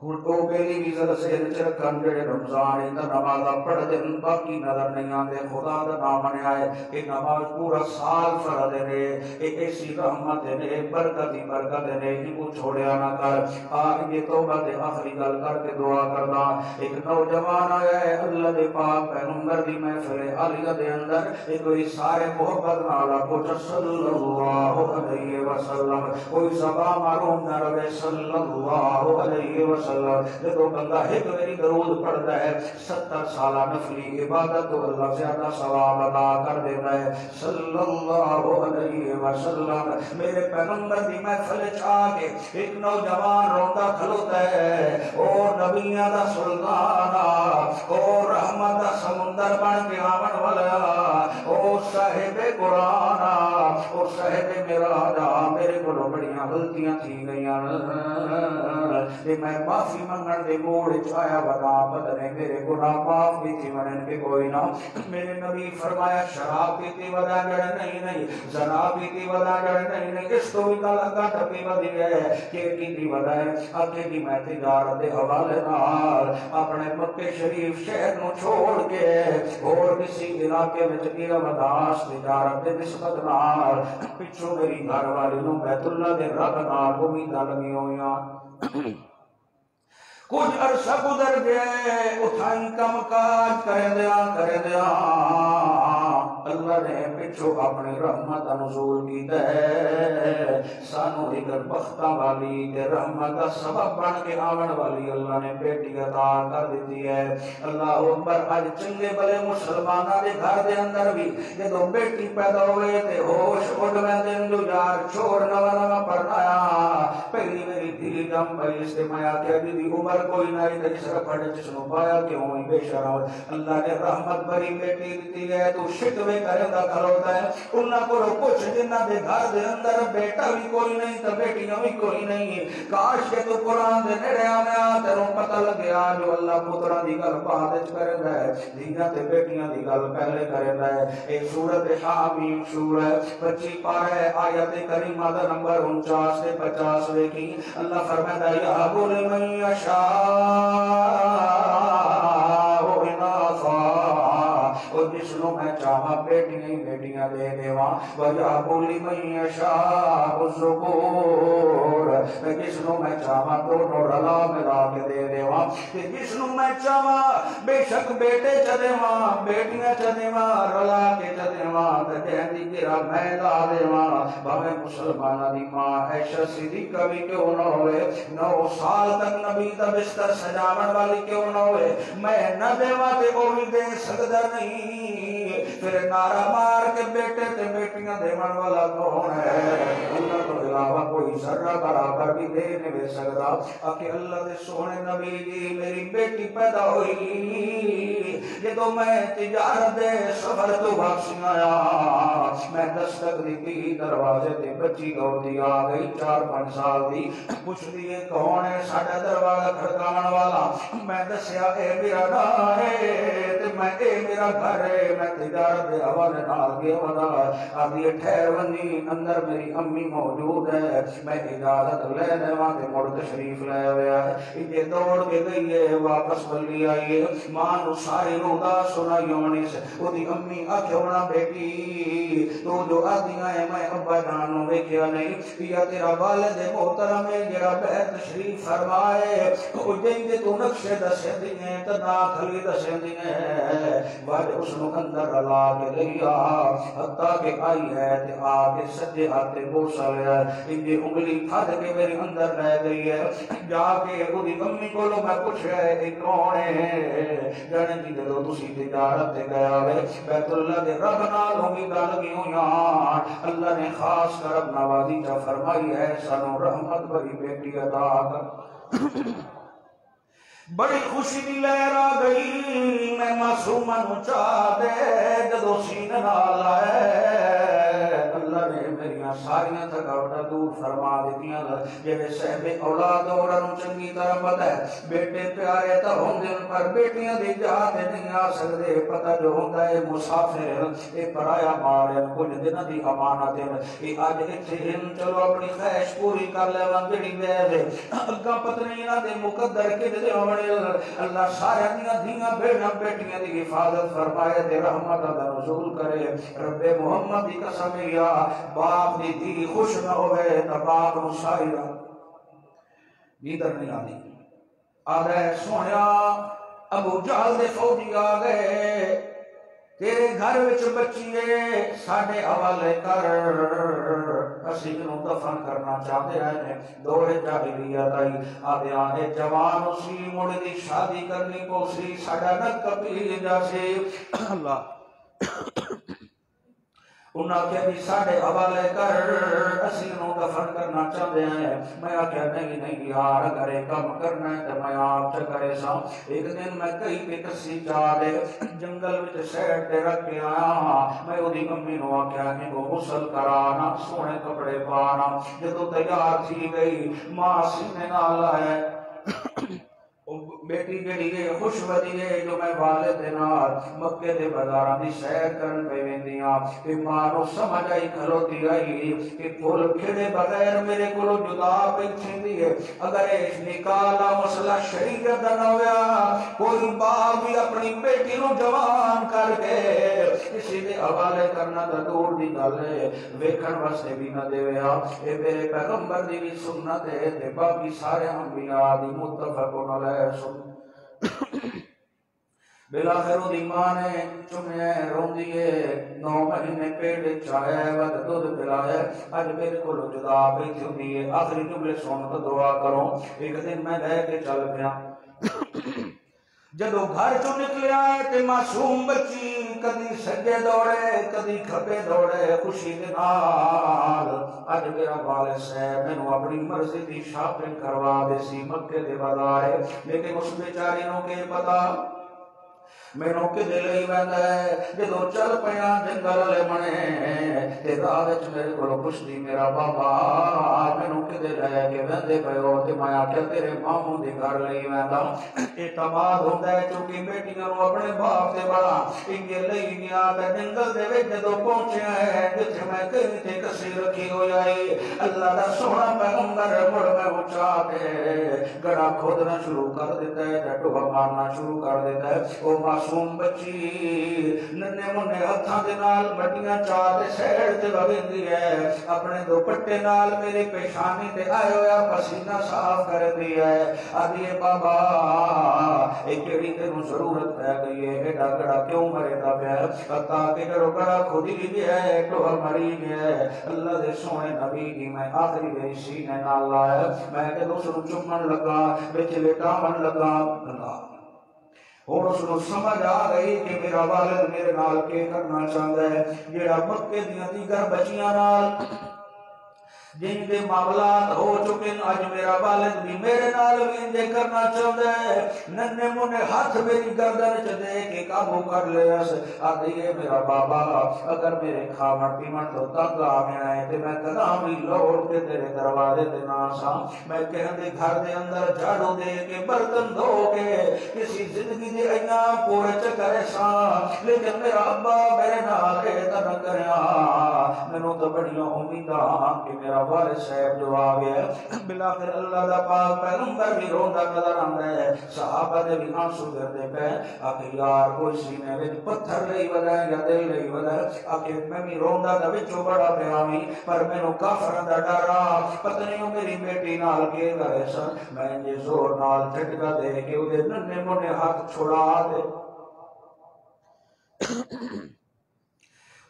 ہن تو پہلی بھی ذرا سہل چ رکھن جڑے رمضان دا نماز پڑھ دین باقی نظر نہیں آندے خدا دا نام نے آئے کہ نماز پورا سال فرض ہے ایسی رحمت ہے برکت ہی برکت ہے ان کو چھوڑیا نہ کر آج یہ توبہ دے آخری گل کر کے دعا کرنا ایک نوجوان آیا ہے اللہ دے پاک پیغمبر دی محفل عالیہ دے اندر ایک کوئی سارے محبت نال کو صلی اللہ علیہ وسلم کوئی زبان معلوم نہ رہے صلی اللہ علیہ وسلم جب بندہ ایک میری درود پڑھتا ہے 70 سالہ نفلی عبادت تو اللہ زیادہ ثواب عطا کر دیتا ہے صلی اللہ علیہ وسلم میرے پیغمبر دی محفل چاہ کے ایک نوجوان روتا کھلوتا ہے او نبیاں دا سلطان او رحمت دا سمندر بن کے آون والا او صاحب قرآن او صاحب میراج میرے کو بڑیاں غلطیاں تھی گئیاں میں معافی منگن دے موڑ چایا بنا بدنے میرے گناہ معاف بھی تھی منن کے کوئی نہ میرے نبی فرمایا شراب پیتی ودا جڑ نہیں زنا پیتی ودا جڑ نہیں اس تو بھی لگا ٹپی ودی ہے کہ کی ودا ہے اگے دی میں تجارت دے حوالے نال اپنے مکے شریف شہر نو چھوڑ کے اور کسی علاقے وچ گیا وداس تجارت دے نسبت نال پچھو میری گھر والی نو بیت اللہ دے رب نال امیداں لگی ہویاں کچھ عرصہ گزر گئے اتھائی کم کاج کرے دیا اللہ نے پچھو اپنی رحمت نزول کی دے سانو ایک بختہ والی تے رحمت کا سبب بن کے آون والی اللہ نے بیٹی عطا کر دیتی ہے۔ اللہ اکبر، آج چنگے بلے مسلمانہ دے گھر دے اندر بھی جدو بیٹی پیدا ہوئے تے ہوش اڑ میں دن جو یار چھوڑ نوانا پڑھایا پہلی میری دھی جم پہلی سے مایا کہ ابھی دی عمر کوئی نائی تے جس رکھڑ جسنو پایا کیوں ہی بے شرم اللہ نے رحمت بری بیٹی دیتی ہے تو شکوے کرے دا کھلوتا ہے انہاں کو کچھ جنہ دے گھر دے اندر بیٹا بھی کوئی نہیں تو بیٹیاں بھی کوئی نہیں کاش کہ تو قرآن دے نیڑے آیا تیروں پتہ لگیا جو اللہ پترہ دی گل بعد کرے دا ہے دھیاں تے بیٹیاں دی گل پہلے کرے دا ہے ایک سورت حامیم سورت 25 پارہ آیت کریمہ دا نمبر 49 سے 50 کی اللہ فرمائے یا بول من یشاء اور جسنو میں چاہا بیٹیاں دے دیواں وَجَا بولی من یشاء الذکور میں جسنو میں چاہا دونوں رلا ملا کے دے دیواں کہ جسنو میں چاہا بے شک بیٹے چدیواں بیٹیاں چدیواں رلا کے چدیواں تجہدی گرا میں لا دیواں بھاوے مسلمانہ دی ماں عائشہ صدیقہ بھی کیوں نہ ہوئے 9 سال تک نبی دا بستر سجاون والی کیوں نہ ہوئے میں نہ دیواں تے وہ بھی دے سکتا نہیں پھر نعرہ مار کے بیٹے تے بیٹیاں دیون والا کون ہے اللہ تو علاوہ کوئی ذرہ برابر بھی دے نہیں سکتا کہ اللہ دے سونے نبی جی میری بیٹی پیدا ہوئی جدو میں تجارت دے سفر تو واپسی آیا میں دستک دی دروازے تے بچی دوڑتی آ گئی 4-5 سال دی پوچھ دیے کون ہے ساڈا دروازہ کھڑکاون والا میں دسیا اے میرا گھر ہے تے میں اے میرا گھر ہے میں تجارت دے حوالے نال گیا ودا آدھی ٹھہر ونی اندر میری امی موجود ہے میں اجازت لے دیواں تے مڑ تشریف لے آیا ہے یہ دوڑ کے گئی ہے واپس بلی آئی ہے ماں نو ساری رودا سنائی ہونی سے وہ دی امی آکھے ہونا بیٹی تو جو آدھیاں ہیں میں ابا جانوں ویکھیا نہیں یا تیرا والد محترم ہے جڑا بیت تشریف فرمائے او جنگ تو نقشے دسے دیئے تا داخلی دسے دیئے وجہ اس نو اندر رلا کے لیا حتیٰ کہ آئی ہے تے آگے سجے ہاتھے بوسا لیا انجھے انگلی پھڑ کے میرے اندر رہ گئی ہے جا کے وہ دی امی کو لو میں پوچھ رہے ایک کون ہے جانے کی دلو تسی تجارت دے گیا ہے بیت اللہ دے رب نالوں کی گل کیوں یہاں اللہ نے خاص کر اپنا وادی کا فرمائی ہے سنو رحمت بری بیٹی عطا کر بڑی خوشی دی لہر آ گئی میں معصومہ نو چاہ دے جدو سین نال آئے اللہ نے میریاں ساریاں تھکاوٹاں دور فرما دیتیاں جویں صاحب اولاد اوروں چنگی طرح پتہ ہے بیٹے پیارے تا ہوندے پر بیٹیاں دی جات نہیں آ سکدے پتہ جو ہوندا ہے مسافر اے پرایا مال ہے کچھ دن دی امانت ہے اے اج ایتھے چلو اپنی خواہش پوری کر لے ون جڑی وے اگا پتنی انہاں دے مقدر کدے اللہ سارے دیاں بیڑیاں بیٹیاں دی حفاظت فرمائے تے رحمت دا نزول کرے رب محمد دی قسم یا باپ دی دھی خوش نہ ہوئے نہ باپ نو ساری نیدر نہیں آدھی آدھے سونیا ابو جہل دے فوجی آ گئے تیرے گھر وچ بچیے ساڈے حوالے کر اسی نو دفن کرنا چاہتے ہیں دور جاہلیت آئی آدھے آدھے جوان اسی مڑ دی شادی کرنی پوسی ساڈا نک پی جاسے اللہ انہاں کے بھی ساڑھے حوالے کر اسی نو دفن کرنا چاہتے ہیں میں آکھیا نہیں یار اگر کم کرنا ہے تو میں آپ چکرے سا ایک دن میں کئی پہ کسی چاہ دے جنگل وچ سیٹ دے رکھ کے آیا میں وہ دی امی نو آکھیا کہ وہ غسل کرانا سونے کپڑے پانا جدو تیار تھی گئی ماں سینے نال آئے بیٹی جڑی ہے خوش ودی ہے جو میں والد نال مکے دے بازاراں دی سیر کرن پہ ویندیاں کہ ماں نو سمجھ آئی کھلوتی آئی کہ پھول کھڑے بغیر میرے کولو جدا پہ تھیندی ہے اگر اس نکاح دا مسئلہ شریعت دا نہ ہویا کوئی باپ بھی اپنی بیٹی نو جوان کر کے کسی دے حوالے کرنا تا دور دی گل ہے ویکھن واسطے بھی نہ دیویا اے میرے پیغمبر دی بھی سنت ہے تے باقی سارے انبیاء دی متفقون علیہ سنت بلاخر دی ماں نے چمے روندی ہے 9 مہینے پیٹ چاہے ود دودھ پلایا اج میرے کو جدا پئی تھی ہے آخری جملے سن کے دعا کرو ایک دن میں لے کے چل پیا جدو گھر چوں نکلیا تے معصوم بچی کدی سجے دوڑے کدی کھبے دوڑے خوشی دے نال اج میرا والد صاحب مینوں اپنی مرضی دی شاپنگ کروا دے سی مکے دے بازار لیکن اس بیچاری نوں کہ پتا مینوں کدے لئی ویندا ہے جدو چل پیا جنگل والے بنے تے راہ وچ میرے کولوں پچھدی میرا بابا مینوں کدے لے کے ویندے پئے ہو تے میں آکھیا تیرے ماموں دے گھر لئی ویندا اعتماد ہوندا ہے کیونکہ بیٹیاں نوں اپنے باپ تے بڑا انگے لئی گیا تے جنگل دے وچ جدو پہنچیا ہے جتھے میں کہیں تے کسی رکھی ہو جائی اللہ دا سونا پیغمبر مڑ میں اچھا کے گڑا کھودنا شروع کر دیتا ہے ڈٹوا مارنا شروع کر دیتا ہے او معصوم بچی ننے منے ہتھاں دے نال بٹیاں چاہ تے سیڑ تے وگندی ہے اپنے دوپٹے نال میری پیشانی تے آیا ہویا پسینہ صاف کر دی ہے آدھی بابا اے کیڑی تینوں ضرورت پہ گئی ہے ایڈا گڑا کیوں مرے دا پیا پتا کہ جڑو گڑا خودی بھی ہے ٹوہ مری بھی ہے اللہ دے سونے نبی کی میں آخری میری سینے نال لایا میں کہ دوسروں چمن لگا بچ لٹاون لگا اللہ اور اس کو سمجھ آ گئی کہ میرا والد میرے نال کے کرنا چاہتا ہے جیڑا مکے دیاں دیگر بچیاں نال جن کے معاملات ہو چکے ہیں آج میرا والد بھی میرے نال بھی انجے کرنا چاہتا ہے ننے منے ہاتھ میری گردن چ دے کے قابو کر لے آدھی ہے میرا بابا اگر میرے کھاون پیون تو تنگ آ گیا ہے تے میں کداں بھی لوٹ کے تیرے دروازے تے نہ آساں میں کہندے گھر دے اندر جھاڑو دے کے برتن دھو کے کسی زندگی دے ایام پورے چ کرے ساں لیکن میرا ابا میرے نال اے تے نہ کریا مینوں تو بڑیاں امیداں کہ میرا والد صاحب جو آ گیا بلاخر اللہ دا پاک پیغمبر بھی روندا نظر آندا ہے صحابہ دے بھی آنسو گردے پے آکھے یار کوئی سینے وچ پتھر لئی ودا یا دل لئی ودا آکھے میں بھی روندا دا وچوں بڑا پیا وی پر مینوں کافراں دا ڈر آ پتہ نہیں میری بیٹی نال کے کرے سن میں جے زور نال جھٹکا دے کے اودے ننے مونے ہاتھ چھڑا دے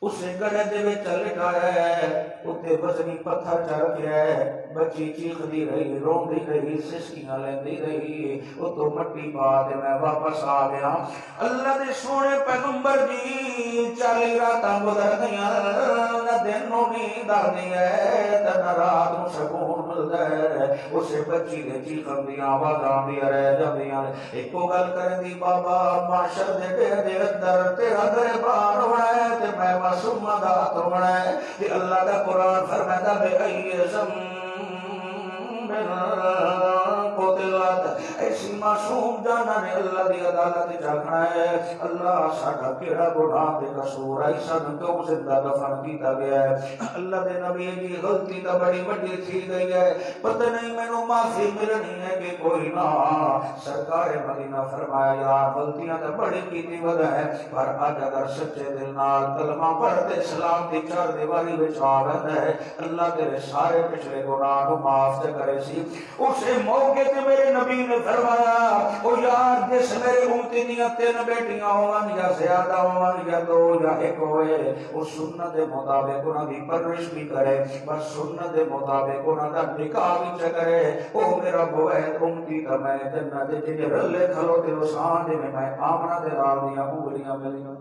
اسے گڑے دے وچ لٹایا ہے اتے وزنی پتھر چ رکھیا ہے بچی چیخدی رہی روندی رہی سسکیاں لیندی رہی اتو مٹی پا تے میں واپس آ گیا اللہ دے سونے پیغمبر جی 40 راتاں گزر گئیاں نہ دن نوں نیند آندی ہے تے نہ رات نوں سکون ملدا ہے اسے بچی دے چیخن دی آوازاں آندیاں رہ جاندیاں ایکو گل کرندی بابا معاشر دے ڈیر دے اندر تیرا گریبان ہونا ہے تے میں معصوم دا ہونا ہے کہ اللہ دا قرآن فرماتا بے ایزم قتلت ایسی معصوم جانا نے اللہ دی عدالت جاکھنا ہے اللہ ساڈا کیڑا گناہ تے قصور ہے سن کیوں زندہ دفن کیتا گیا ہے اللہ دے نبی دی غلطی تا بڑی وڈی تھی گئی ہے پتہ نہیں مینوں معافی ملنی ہے کہ کوئی نہ سرکار مدینہ فرمایا یار غلطیاں تے بڑی کیتی ودا ہے پر اج اگر سچے دل نال کلمہ پڑھتے اسلام دی چار دیواری وچ آ رہندا ہے اللہ تیرے سارے پچھلے گناہ کو معاف تے کرے سی اسے موقع تے میرے نبی نے فرمایا او یار جس میرے امتی دیاں 3 بیٹیاں ہون یا زیادہ ہون یا 2 یا 1 ہوئے او سنت دے مطابق انہاں دی پرورش بھی کرے بس سنت دے مطابق انہاں دا نکاح بھی کرے او میرا بوئے امتی دا میں جنت دے جڑے رلے کھلو تے سان دے میں آمنا دے نال دیاں انگلیاں ملیاں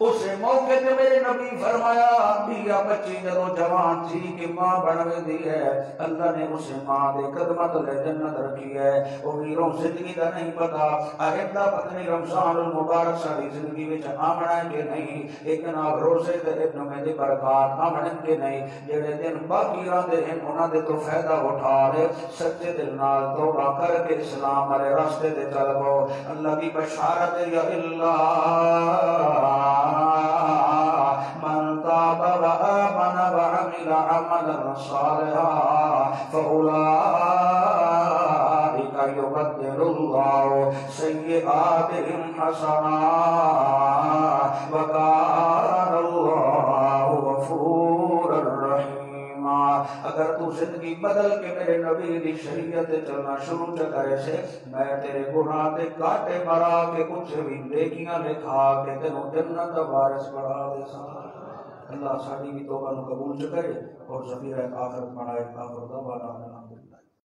اس موقع تے میرے نبی فرمایا دیا بچی جدو جوان تھی کہ ماں بنوے دی ہے، اللہ نے اسے ماں دے قدمہ تلے جنت رکھی ہے۔ وہ ویروں زندگی دا نہیں پتا آئندہ پتنی رمضان المبارک ساری زندگی وچ آمنا ہے کہ نہیں، لیکن آپ روزے تے ابن میں دے برکات آمنن کے نہیں، جڑے دن باقی رہندے ہیں انہاں دے تو فائدہ اٹھا لے، سچے دل نال توبہ کر کے اسلام والے راستے تے چل پو۔ اللہ کی بشارت یا اللہ من تاب وآمن وعمل عملا صالحا فأولئك يبدل الله سيئاتهم حسنات وكان الله غفورا رحيما۔ اگر تو زندگی بدل کے میرے نبی دی شریعت چلنا شروع کرے سے، میں تیرے گناہ تے کاٹے مرا کے کچھ بھی نیکیاں لکھا کے تینوں جنت دا وارث بنا دے سا۔ اللہ ساری بھی توبہ نو قبول کرے اور ذخیرہ آخرت بنائے۔ آخر دعوانا